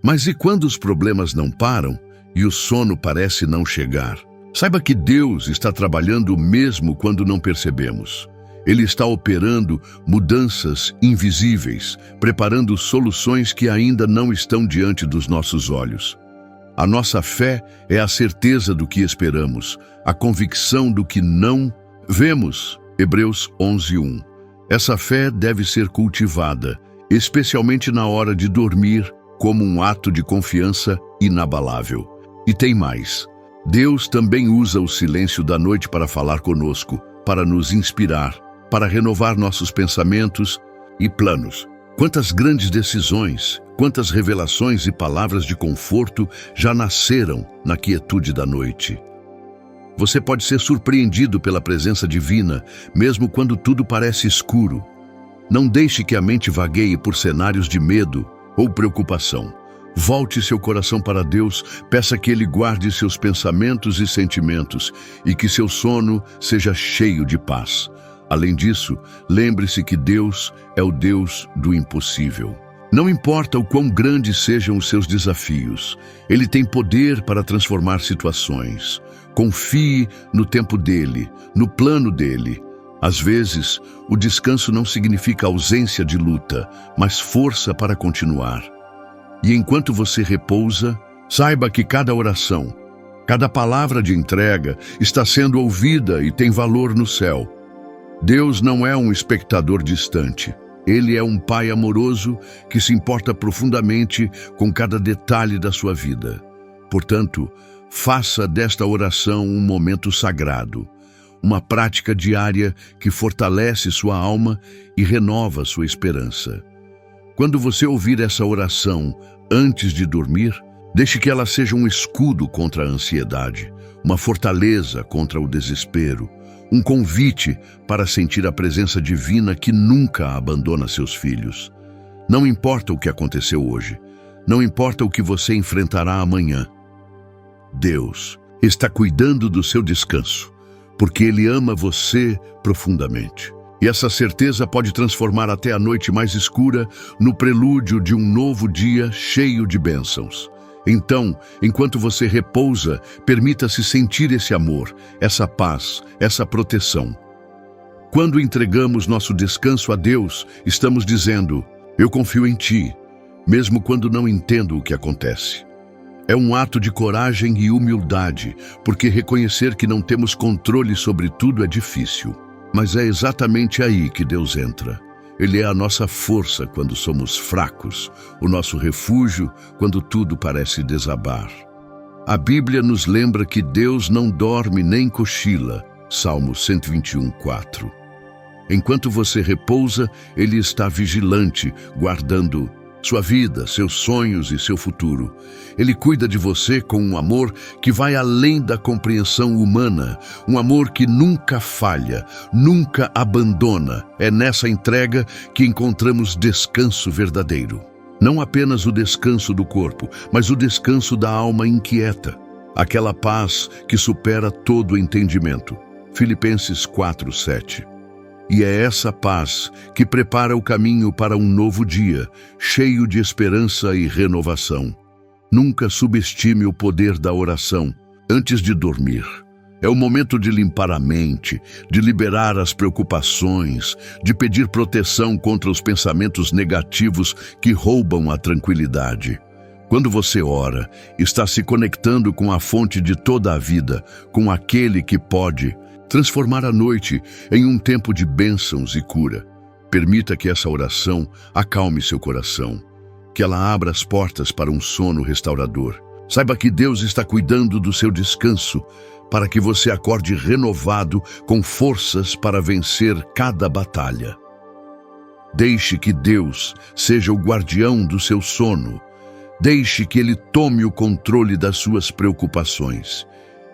mas e quando os problemas não param e o sono parece não chegar? Saiba que Deus está trabalhando mesmo quando não percebemos. Ele está operando mudanças invisíveis, preparando soluções que ainda não estão diante dos nossos olhos. A nossa fé é a certeza do que esperamos, a convicção do que não vemos. Hebreus 11:1. Essa fé deve ser cultivada, especialmente na hora de dormir, como um ato de confiança inabalável. E tem mais. Deus também usa o silêncio da noite para falar conosco, para nos inspirar, para renovar nossos pensamentos e planos. Quantas grandes decisões, quantas revelações e palavras de conforto já nasceram na quietude da noite. Você pode ser surpreendido pela presença divina, mesmo quando tudo parece escuro. Não deixe que a mente vagueie por cenários de medo ou preocupação. Volte seu coração para Deus, peça que Ele guarde seus pensamentos e sentimentos e que seu sono seja cheio de paz. Além disso, lembre-se que Deus é o Deus do impossível. Não importa o quão grandes sejam os seus desafios, Ele tem poder para transformar situações. Confie no tempo dEle, no plano dEle. Às vezes, o descanso não significa ausência de luta, mas força para continuar. E enquanto você repousa, saiba que cada oração, cada palavra de entrega está sendo ouvida e tem valor no céu. Deus não é um espectador distante. Ele é um Pai amoroso que se importa profundamente com cada detalhe da sua vida. Portanto, faça desta oração um momento sagrado, uma prática diária que fortalece sua alma e renova sua esperança. Quando você ouvir essa oração antes de dormir, deixe que ela seja um escudo contra a ansiedade, uma fortaleza contra o desespero, um convite para sentir a presença divina que nunca abandona seus filhos. Não importa o que aconteceu hoje, não importa o que você enfrentará amanhã. Deus está cuidando do seu descanso, porque Ele ama você profundamente. E essa certeza pode transformar até a noite mais escura no prelúdio de um novo dia cheio de bênçãos. Então, enquanto você repousa, permita-se sentir esse amor, essa paz, essa proteção. Quando entregamos nosso descanso a Deus, estamos dizendo, eu confio em Ti, mesmo quando não entendo o que acontece. É um ato de coragem e humildade, porque reconhecer que não temos controle sobre tudo é difícil. Mas é exatamente aí que Deus entra. Ele é a nossa força quando somos fracos, o nosso refúgio quando tudo parece desabar. A Bíblia nos lembra que Deus não dorme nem cochila, Salmo 121:4. Enquanto você repousa, Ele está vigilante, guardando sua vida, seus sonhos e seu futuro. Ele cuida de você com um amor que vai além da compreensão humana, um amor que nunca falha, nunca abandona. É nessa entrega que encontramos descanso verdadeiro. Não apenas o descanso do corpo, mas o descanso da alma inquieta. Aquela paz que supera todo entendimento. Filipenses 4:7. E é essa paz que prepara o caminho para um novo dia, cheio de esperança e renovação. Nunca subestime o poder da oração antes de dormir. É o momento de limpar a mente, de liberar as preocupações, de pedir proteção contra os pensamentos negativos que roubam a tranquilidade. Quando você ora, está se conectando com a fonte de toda a vida, com aquele que pode transformar a noite em um tempo de bênçãos e cura. Permita que essa oração acalme seu coração, que ela abra as portas para um sono restaurador. Saiba que Deus está cuidando do seu descanso, para que você acorde renovado, com forças para vencer cada batalha. Deixe que Deus seja o guardião do seu sono. Deixe que Ele tome o controle das suas preocupações.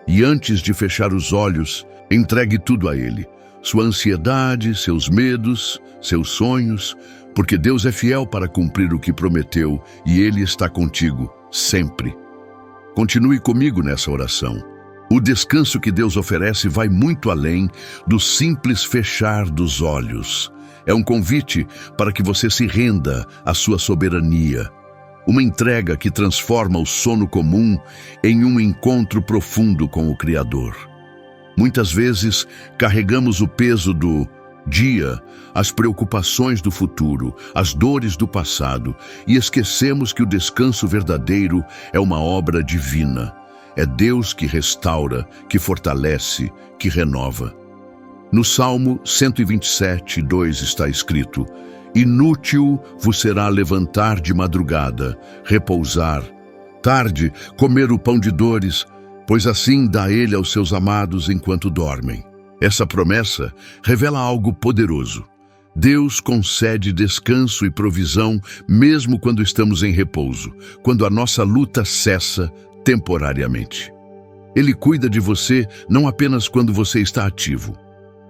E antes de fechar os olhos, entregue tudo a Ele. Sua ansiedade, seus medos, seus sonhos, porque Deus é fiel para cumprir o que prometeu e Ele está contigo, sempre. Continue comigo nessa oração. O descanso que Deus oferece vai muito além do simples fechar dos olhos. É um convite para que você se renda à sua soberania. Uma entrega que transforma o sono comum em um encontro profundo com o Criador. Muitas vezes carregamos o peso do dia, as preocupações do futuro, as dores do passado e esquecemos que o descanso verdadeiro é uma obra divina. É Deus que restaura, que fortalece, que renova. No Salmo 127:2 está escrito: inútil vos será levantar de madrugada, repousar, tarde comer o pão de dores, pois assim dá Ele aos seus amados enquanto dormem. Essa promessa revela algo poderoso. Deus concede descanso e provisão mesmo quando estamos em repouso, quando a nossa luta cessa temporariamente. Ele cuida de você não apenas quando você está ativo,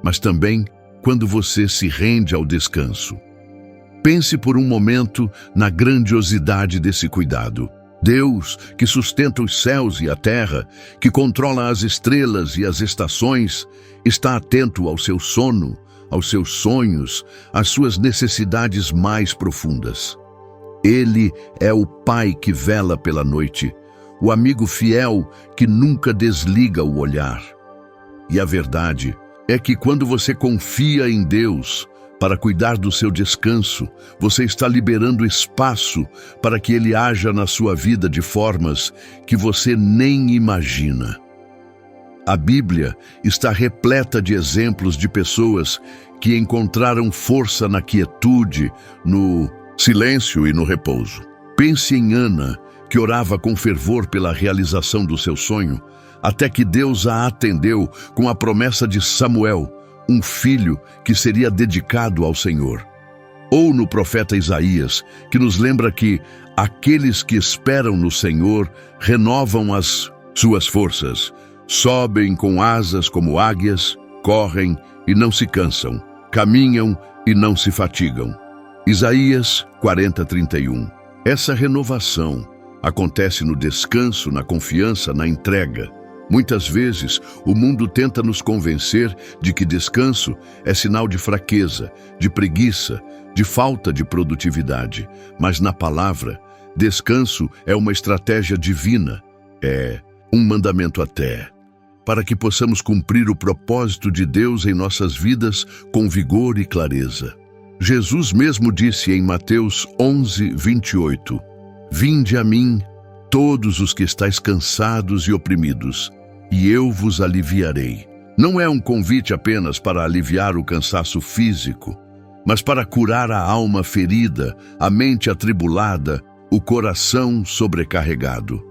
mas também quando você se rende ao descanso. Pense por um momento na grandiosidade desse cuidado. Deus, que sustenta os céus e a terra, que controla as estrelas e as estações, está atento ao seu sono, aos seus sonhos, às suas necessidades mais profundas. Ele é o Pai que vela pela noite, o amigo fiel que nunca desliga o olhar. E a verdade é que quando você confia em Deus para cuidar do seu descanso, você está liberando espaço para que Ele haja na sua vida de formas que você nem imagina. A Bíblia está repleta de exemplos de pessoas que encontraram força na quietude, no silêncio e no repouso. Pense em Ana, que orava com fervor pela realização do seu sonho, até que Deus a atendeu com a promessa de Samuel, um filho que seria dedicado ao Senhor. Ou no profeta Isaías, que nos lembra que aqueles que esperam no Senhor renovam as suas forças, sobem com asas como águias, correm e não se cansam, caminham e não se fatigam. Isaías 40:31. Essa renovação acontece no descanso, na confiança, na entrega. Muitas vezes, o mundo tenta nos convencer de que descanso é sinal de fraqueza, de preguiça, de falta de produtividade. Mas na palavra, descanso é uma estratégia divina, é um mandamento até, para que possamos cumprir o propósito de Deus em nossas vidas com vigor e clareza. Jesus mesmo disse em Mateus 11:28, vinde a mim, todos os que estáis cansados e oprimidos, e eu vos aliviarei. Não é um convite apenas para aliviar o cansaço físico, mas para curar a alma ferida, a mente atribulada, o coração sobrecarregado.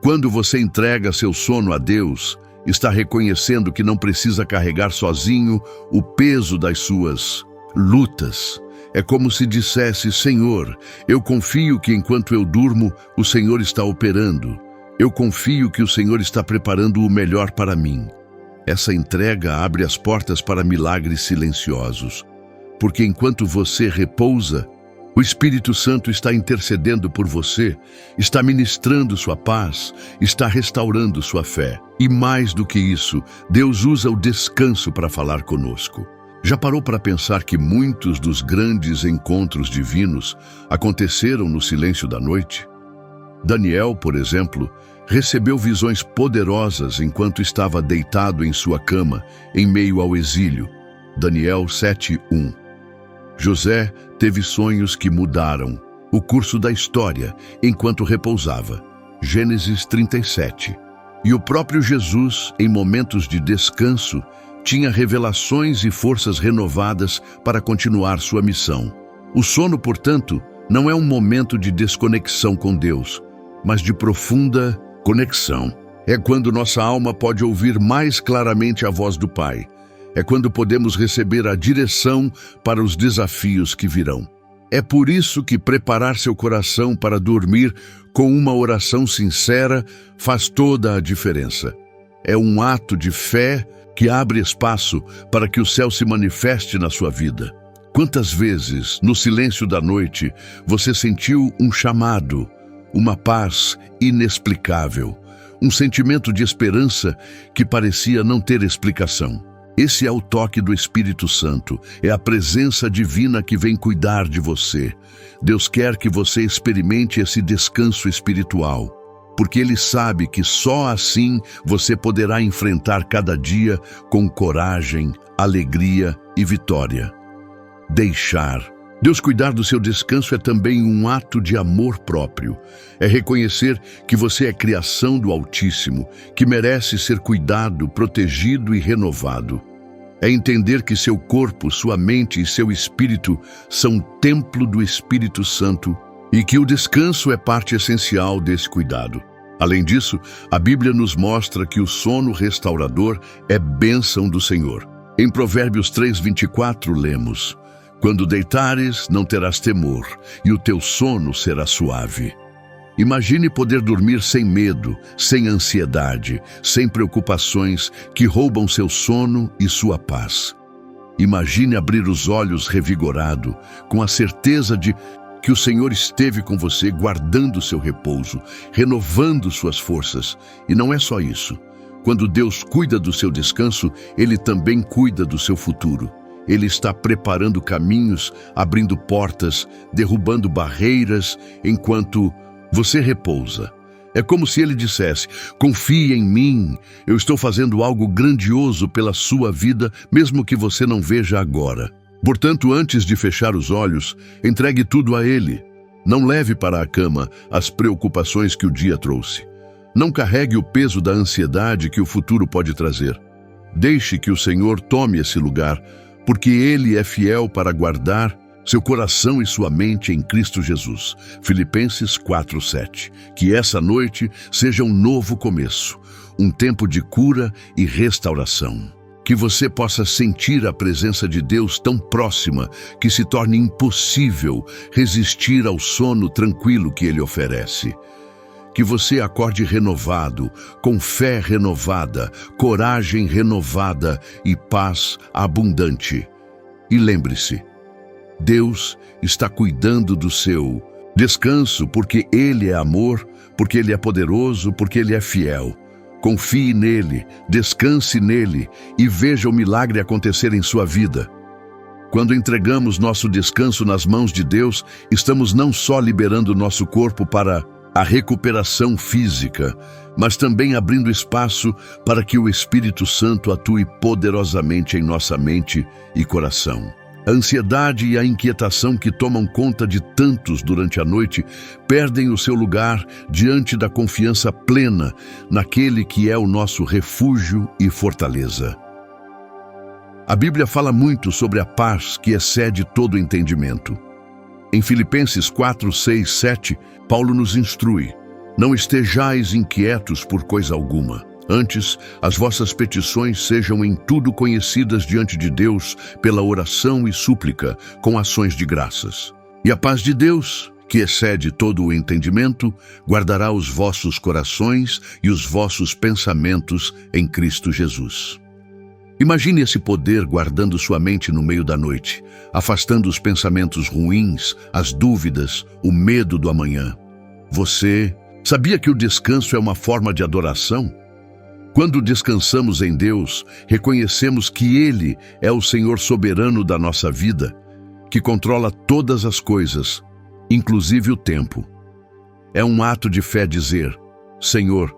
Quando você entrega seu sono a Deus, está reconhecendo que não precisa carregar sozinho o peso das suas lutas. É como se dissesse: Senhor, eu confio que enquanto eu durmo, o Senhor está operando. Eu confio que o Senhor está preparando o melhor para mim. Essa entrega abre as portas para milagres silenciosos, porque enquanto você repousa, o Espírito Santo está intercedendo por você, está ministrando sua paz, está restaurando sua fé. E mais do que isso, Deus usa o descanso para falar conosco. Já parou para pensar que muitos dos grandes encontros divinos aconteceram no silêncio da noite? Daniel, por exemplo, recebeu visões poderosas enquanto estava deitado em sua cama, em meio ao exílio. Daniel 7:1. José teve sonhos que mudaram o curso da história enquanto repousava. Gênesis 37. E o próprio Jesus, em momentos de descanso, tinha revelações e forças renovadas para continuar sua missão. O sono, portanto, não é um momento de desconexão com Deus, mas de profunda conexão. É quando nossa alma pode ouvir mais claramente a voz do Pai. É quando podemos receber a direção para os desafios que virão. É por isso que preparar seu coração para dormir com uma oração sincera faz toda a diferença. É um ato de fé que abre espaço para que o céu se manifeste na sua vida. Quantas vezes, no silêncio da noite, você sentiu um chamado, uma paz inexplicável, um sentimento de esperança que parecia não ter explicação? Esse é o toque do Espírito Santo, é a presença divina que vem cuidar de você. Deus quer que você experimente esse descanso espiritual, porque Ele sabe que só assim você poderá enfrentar cada dia com coragem, alegria e vitória. Deixar Deus cuidar do seu descanso é também um ato de amor próprio. É reconhecer que você é criação do Altíssimo, que merece ser cuidado, protegido e renovado. É entender que seu corpo, sua mente e seu espírito são templo do Espírito Santo e que o descanso é parte essencial desse cuidado. Além disso, a Bíblia nos mostra que o sono restaurador é bênção do Senhor. Em Provérbios 3:24 lemos: "Quando deitares, não terás temor, e o teu sono será suave." Imagine poder dormir sem medo, sem ansiedade, sem preocupações que roubam seu sono e sua paz. Imagine abrir os olhos revigorado, com a certeza de que o Senhor esteve com você guardando seu repouso, renovando suas forças. E não é só isso. Quando Deus cuida do seu descanso, Ele também cuida do seu futuro. Ele está preparando caminhos, abrindo portas, derrubando barreiras, enquanto você repousa. É como se Ele dissesse: confie em mim, eu estou fazendo algo grandioso pela sua vida, mesmo que você não veja agora. Portanto, antes de fechar os olhos, entregue tudo a Ele. Não leve para a cama as preocupações que o dia trouxe. Não carregue o peso da ansiedade que o futuro pode trazer. Deixe que o Senhor tome esse lugar, porque Ele é fiel para guardar seu coração e sua mente em Cristo Jesus. Filipenses 4:7. Que essa noite seja um novo começo, um tempo de cura e restauração. Que você possa sentir a presença de Deus tão próxima que se torne impossível resistir ao sono tranquilo que Ele oferece. Que você acorde renovado, com fé renovada, coragem renovada e paz abundante. E lembre-se, Deus está cuidando do seu descanso, porque Ele é amor, porque Ele é poderoso, porque Ele é fiel. Confie nele, descanse nele e veja o milagre acontecer em sua vida. Quando entregamos nosso descanso nas mãos de Deus, estamos não só liberando nosso corpo para a recuperação física, mas também abrindo espaço para que o Espírito Santo atue poderosamente em nossa mente e coração. A ansiedade e a inquietação que tomam conta de tantos durante a noite perdem o seu lugar diante da confiança plena naquele que é o nosso refúgio e fortaleza. A Bíblia fala muito sobre a paz que excede todo entendimento. Em Filipenses 4, 6, 7, Paulo nos instrui: não estejais inquietos por coisa alguma. Antes, as vossas petições sejam em tudo conhecidas diante de Deus pela oração e súplica, com ações de graças. E a paz de Deus, que excede todo o entendimento, guardará os vossos corações e os vossos pensamentos em Cristo Jesus. Imagine esse poder guardando sua mente no meio da noite, afastando os pensamentos ruins, as dúvidas, o medo do amanhã. Você sabia que o descanso é uma forma de adoração? Quando descansamos em Deus, reconhecemos que Ele é o Senhor soberano da nossa vida, que controla todas as coisas, inclusive o tempo. É um ato de fé dizer: Senhor,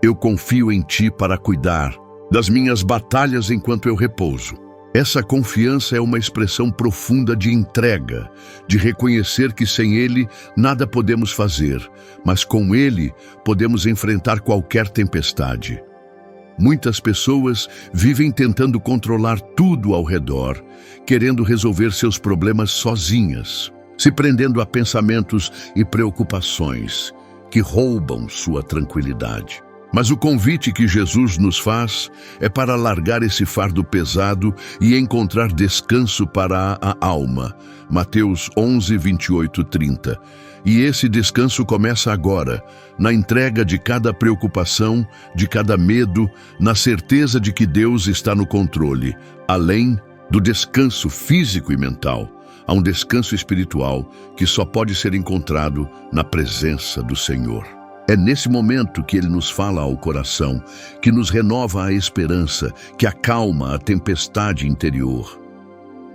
eu confio em Ti para cuidar das minhas batalhas enquanto eu repouso. Essa confiança é uma expressão profunda de entrega, de reconhecer que sem Ele nada podemos fazer, mas com Ele podemos enfrentar qualquer tempestade. Muitas pessoas vivem tentando controlar tudo ao redor, querendo resolver seus problemas sozinhas, se prendendo a pensamentos e preocupações que roubam sua tranquilidade. Mas o convite que Jesus nos faz é para largar esse fardo pesado e encontrar descanso para a alma. Mateus 11, 28, 30. E esse descanso começa agora, na entrega de cada preocupação, de cada medo, na certeza de que Deus está no controle. Além do descanso físico e mental, há um descanso espiritual que só pode ser encontrado na presença do Senhor. É nesse momento que Ele nos fala ao coração, que nos renova a esperança, que acalma a tempestade interior.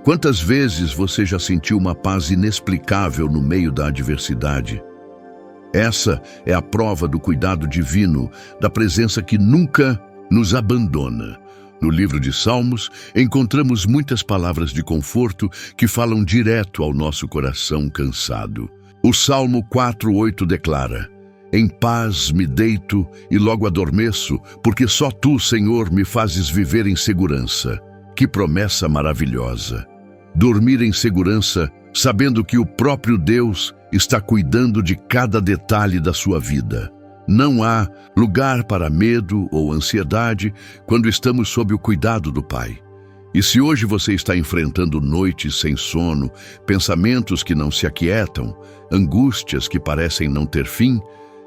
Quantas vezes você já sentiu uma paz inexplicável no meio da adversidade? Essa é a prova do cuidado divino, da presença que nunca nos abandona. No livro de Salmos, encontramos muitas palavras de conforto que falam direto ao nosso coração cansado. O Salmo 4:8 declara: Em paz me deito e logo adormeço, porque só Tu, Senhor, me fazes viver em segurança. Que promessa maravilhosa! Dormir em segurança, sabendo que o próprio Deus está cuidando de cada detalhe da sua vida. Não há lugar para medo ou ansiedade quando estamos sob o cuidado do Pai. E se hoje você está enfrentando noites sem sono, pensamentos que não se aquietam, angústias que parecem não ter fim,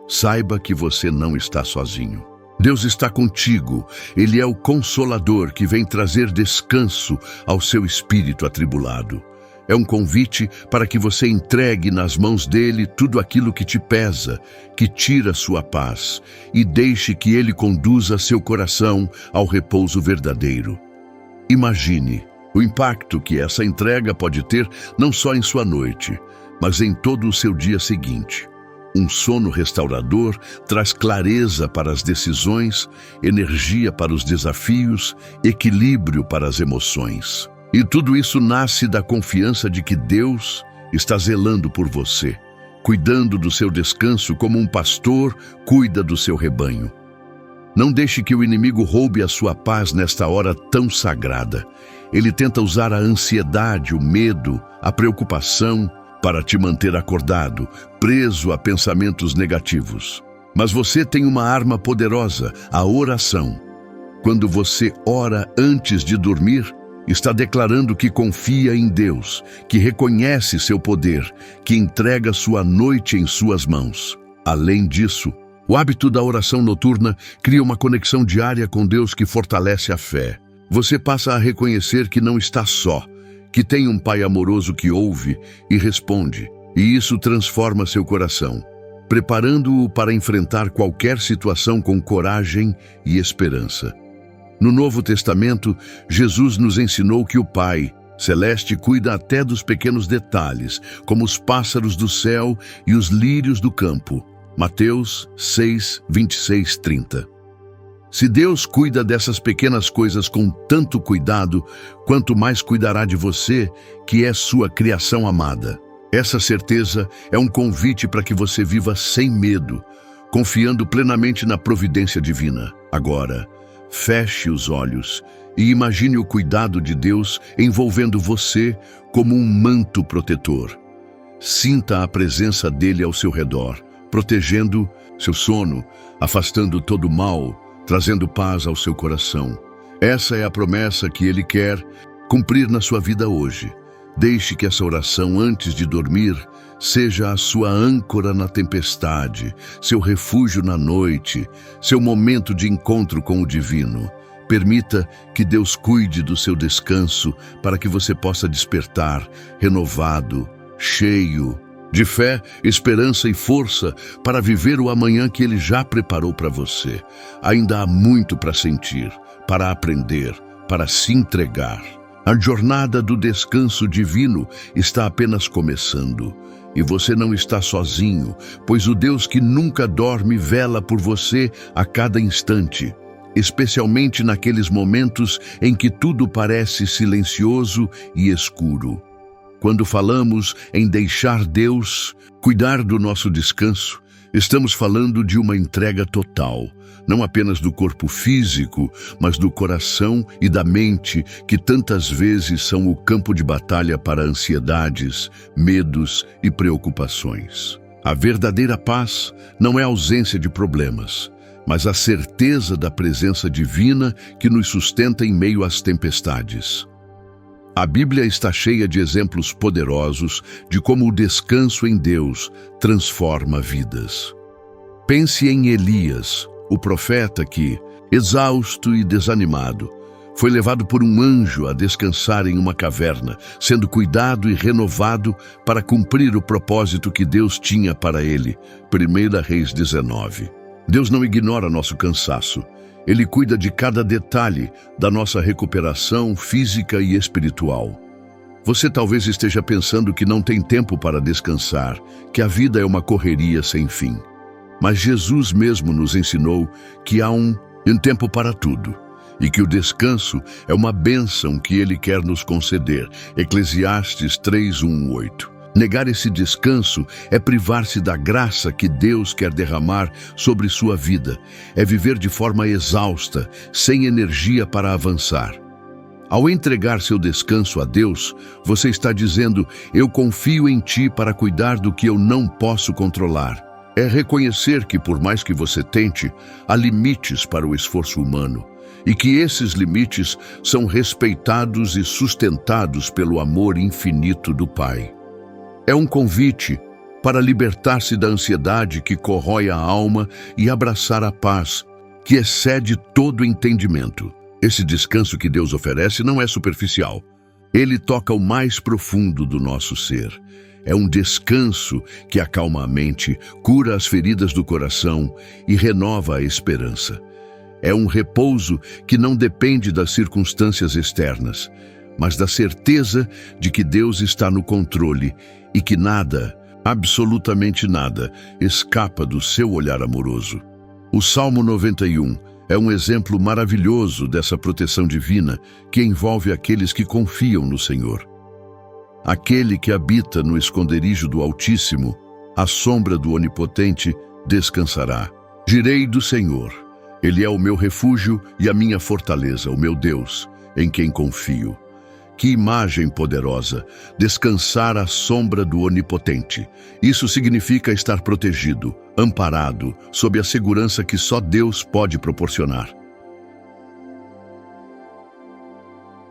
saiba que você não está sozinho. Deus está contigo. Ele é o Consolador que vem trazer descanso ao seu espírito atribulado. É um convite para que você entregue nas mãos dele tudo aquilo que te pesa, que tira sua paz, e deixe que ele conduza seu coração ao repouso verdadeiro. Imagine o impacto que essa entrega pode ter não só em sua noite, mas em todo o seu dia seguinte. Um sono restaurador traz clareza para as decisões, energia para os desafios, equilíbrio para as emoções. E tudo isso nasce da confiança de que Deus está zelando por você, cuidando do seu descanso como um pastor cuida do seu rebanho. Não deixe que o inimigo roube a sua paz nesta hora tão sagrada. Ele tenta usar a ansiedade, o medo, a preocupação para te manter acordado, preso a pensamentos negativos. Mas você tem uma arma poderosa, a oração. Quando você ora antes de dormir, está declarando que confia em Deus, que reconhece seu poder, que entrega sua noite em suas mãos. Além disso, o hábito da oração noturna cria uma conexão diária com Deus que fortalece a fé. Você passa a reconhecer que não está só, que tem um Pai amoroso que ouve e responde, e isso transforma seu coração, preparando-o para enfrentar qualquer situação com coragem e esperança. No Novo Testamento, Jesus nos ensinou que o Pai Celeste cuida até dos pequenos detalhes, como os pássaros do céu e os lírios do campo. Mateus 6, 26, 30. Se Deus cuida dessas pequenas coisas com tanto cuidado, quanto mais cuidará de você, que é sua criação amada. Essa certeza é um convite para que você viva sem medo, confiando plenamente na providência divina. Agora, feche os olhos e imagine o cuidado de Deus envolvendo você como um manto protetor. Sinta a presença dele ao seu redor, protegendo seu sono, afastando todo o mal, trazendo paz ao seu coração. Essa é a promessa que Ele quer cumprir na sua vida hoje. Deixe que essa oração antes de dormir seja a sua âncora na tempestade, seu refúgio na noite, seu momento de encontro com o divino. Permita que Deus cuide do seu descanso para que você possa despertar renovado, cheio de fé, esperança e força para viver o amanhã que Ele já preparou para você. Ainda há muito para sentir, para aprender, para se entregar. A jornada do descanso divino está apenas começando. E você não está sozinho, pois o Deus que nunca dorme vela por você a cada instante, especialmente naqueles momentos em que tudo parece silencioso e escuro. Quando falamos em deixar Deus cuidar do nosso descanso, estamos falando de uma entrega total, não apenas do corpo físico, mas do coração e da mente, que tantas vezes são o campo de batalha para ansiedades, medos e preocupações. A verdadeira paz não é a ausência de problemas, mas a certeza da presença divina que nos sustenta em meio às tempestades. A Bíblia está cheia de exemplos poderosos de como o descanso em Deus transforma vidas. Pense em Elias, o profeta que, exausto e desanimado, foi levado por um anjo a descansar em uma caverna, sendo cuidado e renovado para cumprir o propósito que Deus tinha para ele. 1 Reis 19. Deus não ignora nosso cansaço. Ele cuida de cada detalhe da nossa recuperação física e espiritual. Você talvez esteja pensando que não tem tempo para descansar, que a vida é uma correria sem fim. Mas Jesus mesmo nos ensinou que há um tempo para tudo e que o descanso é uma bênção que Ele quer nos conceder. Eclesiastes 3:1-8. Negar esse descanso é privar-se da graça que Deus quer derramar sobre sua vida, é viver de forma exausta, sem energia para avançar. Ao entregar seu descanso a Deus, você está dizendo: eu confio em Ti para cuidar do que eu não posso controlar. É reconhecer que, por mais que você tente, há limites para o esforço humano, e que esses limites são respeitados e sustentados pelo amor infinito do Pai. É um convite para libertar-se da ansiedade que corrói a alma e abraçar a paz, que excede todo entendimento. Esse descanso que Deus oferece não é superficial. Ele toca o mais profundo do nosso ser. É um descanso que acalma a mente, cura as feridas do coração e renova a esperança. É um repouso que não depende das circunstâncias externas, mas da certeza de que Deus está no controle e que nada, absolutamente nada, escapa do seu olhar amoroso. O Salmo 91 é um exemplo maravilhoso dessa proteção divina que envolve aqueles que confiam no Senhor. Aquele que habita no esconderijo do Altíssimo, à sombra do Onipotente, descansará. Direi do Senhor: Ele é o meu refúgio e a minha fortaleza, o meu Deus, em quem confio. Que imagem poderosa, descansar à sombra do Onipotente. Isso significa estar protegido, amparado, sob a segurança que só Deus pode proporcionar.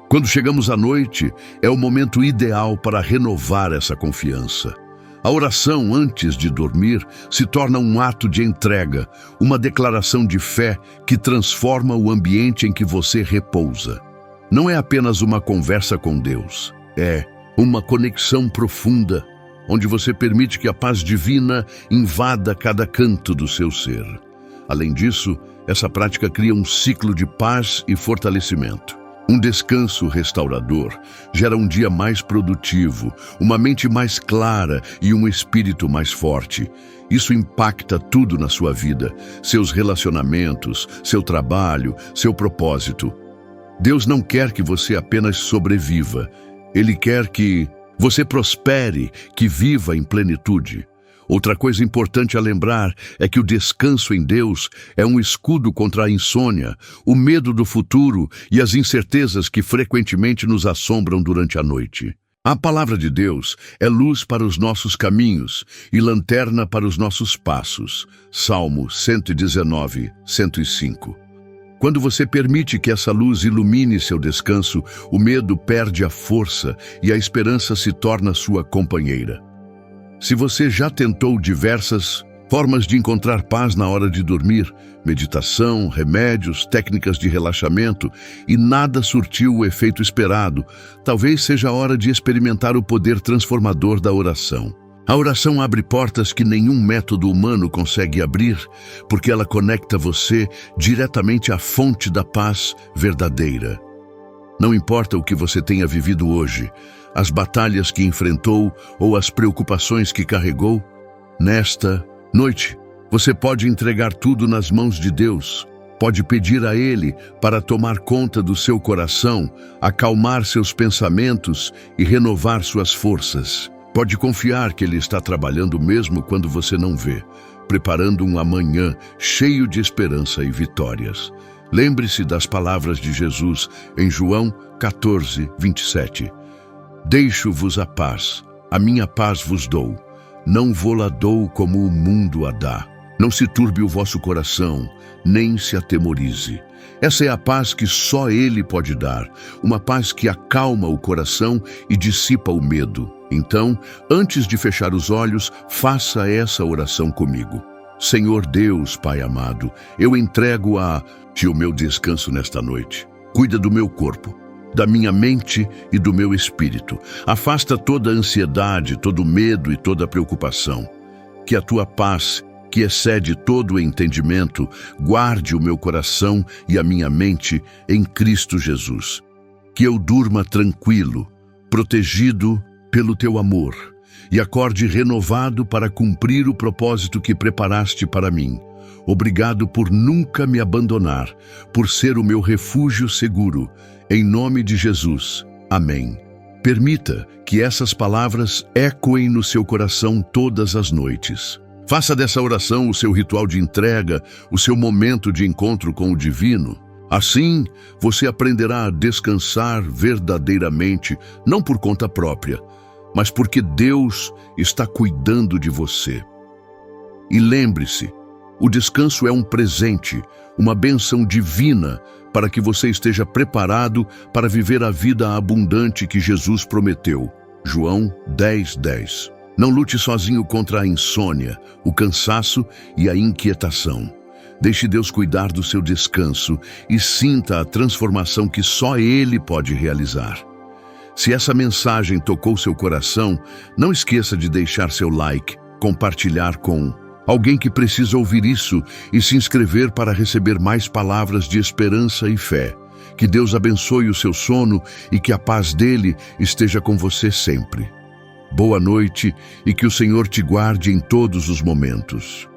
Quando chegamos à noite, é o momento ideal para renovar essa confiança. A oração antes de dormir se torna um ato de entrega, uma declaração de fé que transforma o ambiente em que você repousa. Não é apenas uma conversa com Deus, é uma conexão profunda, onde você permite que a paz divina invada cada canto do seu ser. Além disso, essa prática cria um ciclo de paz e fortalecimento. Um descanso restaurador gera um dia mais produtivo, uma mente mais clara e um espírito mais forte. Isso impacta tudo na sua vida, seus relacionamentos, seu trabalho, seu propósito. Deus não quer que você apenas sobreviva. Ele quer que você prospere, que viva em plenitude. Outra coisa importante a lembrar é que o descanso em Deus é um escudo contra a insônia, o medo do futuro e as incertezas que frequentemente nos assombram durante a noite. A palavra de Deus é luz para os nossos caminhos e lanterna para os nossos passos. Salmo 119, 105. Quando você permite que essa luz ilumine seu descanso, o medo perde a força e a esperança se torna sua companheira. Se você já tentou diversas formas de encontrar paz na hora de dormir, meditação, remédios, técnicas de relaxamento, e nada surtiu o efeito esperado, talvez seja a hora de experimentar o poder transformador da oração. A oração abre portas que nenhum método humano consegue abrir, porque ela conecta você diretamente à fonte da paz verdadeira. Não importa o que você tenha vivido hoje, as batalhas que enfrentou ou as preocupações que carregou? Nesta noite, você pode entregar tudo nas mãos de Deus. Pode pedir a Ele para tomar conta do seu coração, acalmar seus pensamentos e renovar suas forças. Pode confiar que Ele está trabalhando mesmo quando você não vê, preparando um amanhã cheio de esperança e vitórias. Lembre-se das palavras de Jesus em João 14, 27. Deixo-vos a paz, a minha paz vos dou. Não vô-la dou como o mundo a dá. Não se turbe o vosso coração, nem se atemorize. Essa é a paz que só Ele pode dar, uma paz que acalma o coração e dissipa o medo. Então, antes de fechar os olhos, faça essa oração comigo. Senhor Deus, Pai amado, eu entrego a Ti o meu descanso nesta noite. Cuida do meu corpo, da minha mente e do meu espírito. Afasta toda a ansiedade, todo o medo e toda a preocupação. Que a Tua paz, que excede todo o entendimento, guarde o meu coração e a minha mente em Cristo Jesus. Que eu durma tranquilo, protegido pelo Teu amor, e acorde renovado para cumprir o propósito que preparaste para mim. Obrigado por nunca me abandonar, por ser o meu refúgio seguro. Em nome de Jesus. Amém. Permita que essas palavras ecoem no seu coração todas as noites. Faça dessa oração o seu ritual de entrega, o seu momento de encontro com o divino. Assim, você aprenderá a descansar verdadeiramente, não por conta própria, mas porque Deus está cuidando de você. E lembre-se, o descanso é um presente, uma bênção divina para que você esteja preparado para viver a vida abundante que Jesus prometeu. João 10:10. Não lute sozinho contra a insônia, o cansaço e a inquietação. Deixe Deus cuidar do seu descanso e sinta a transformação que só Ele pode realizar. Se essa mensagem tocou seu coração, não esqueça de deixar seu like, compartilhar com alguém que precisa ouvir isso e se inscrever para receber mais palavras de esperança e fé. Que Deus abençoe o seu sono e que a paz dele esteja com você sempre. Boa noite e que o Senhor te guarde em todos os momentos.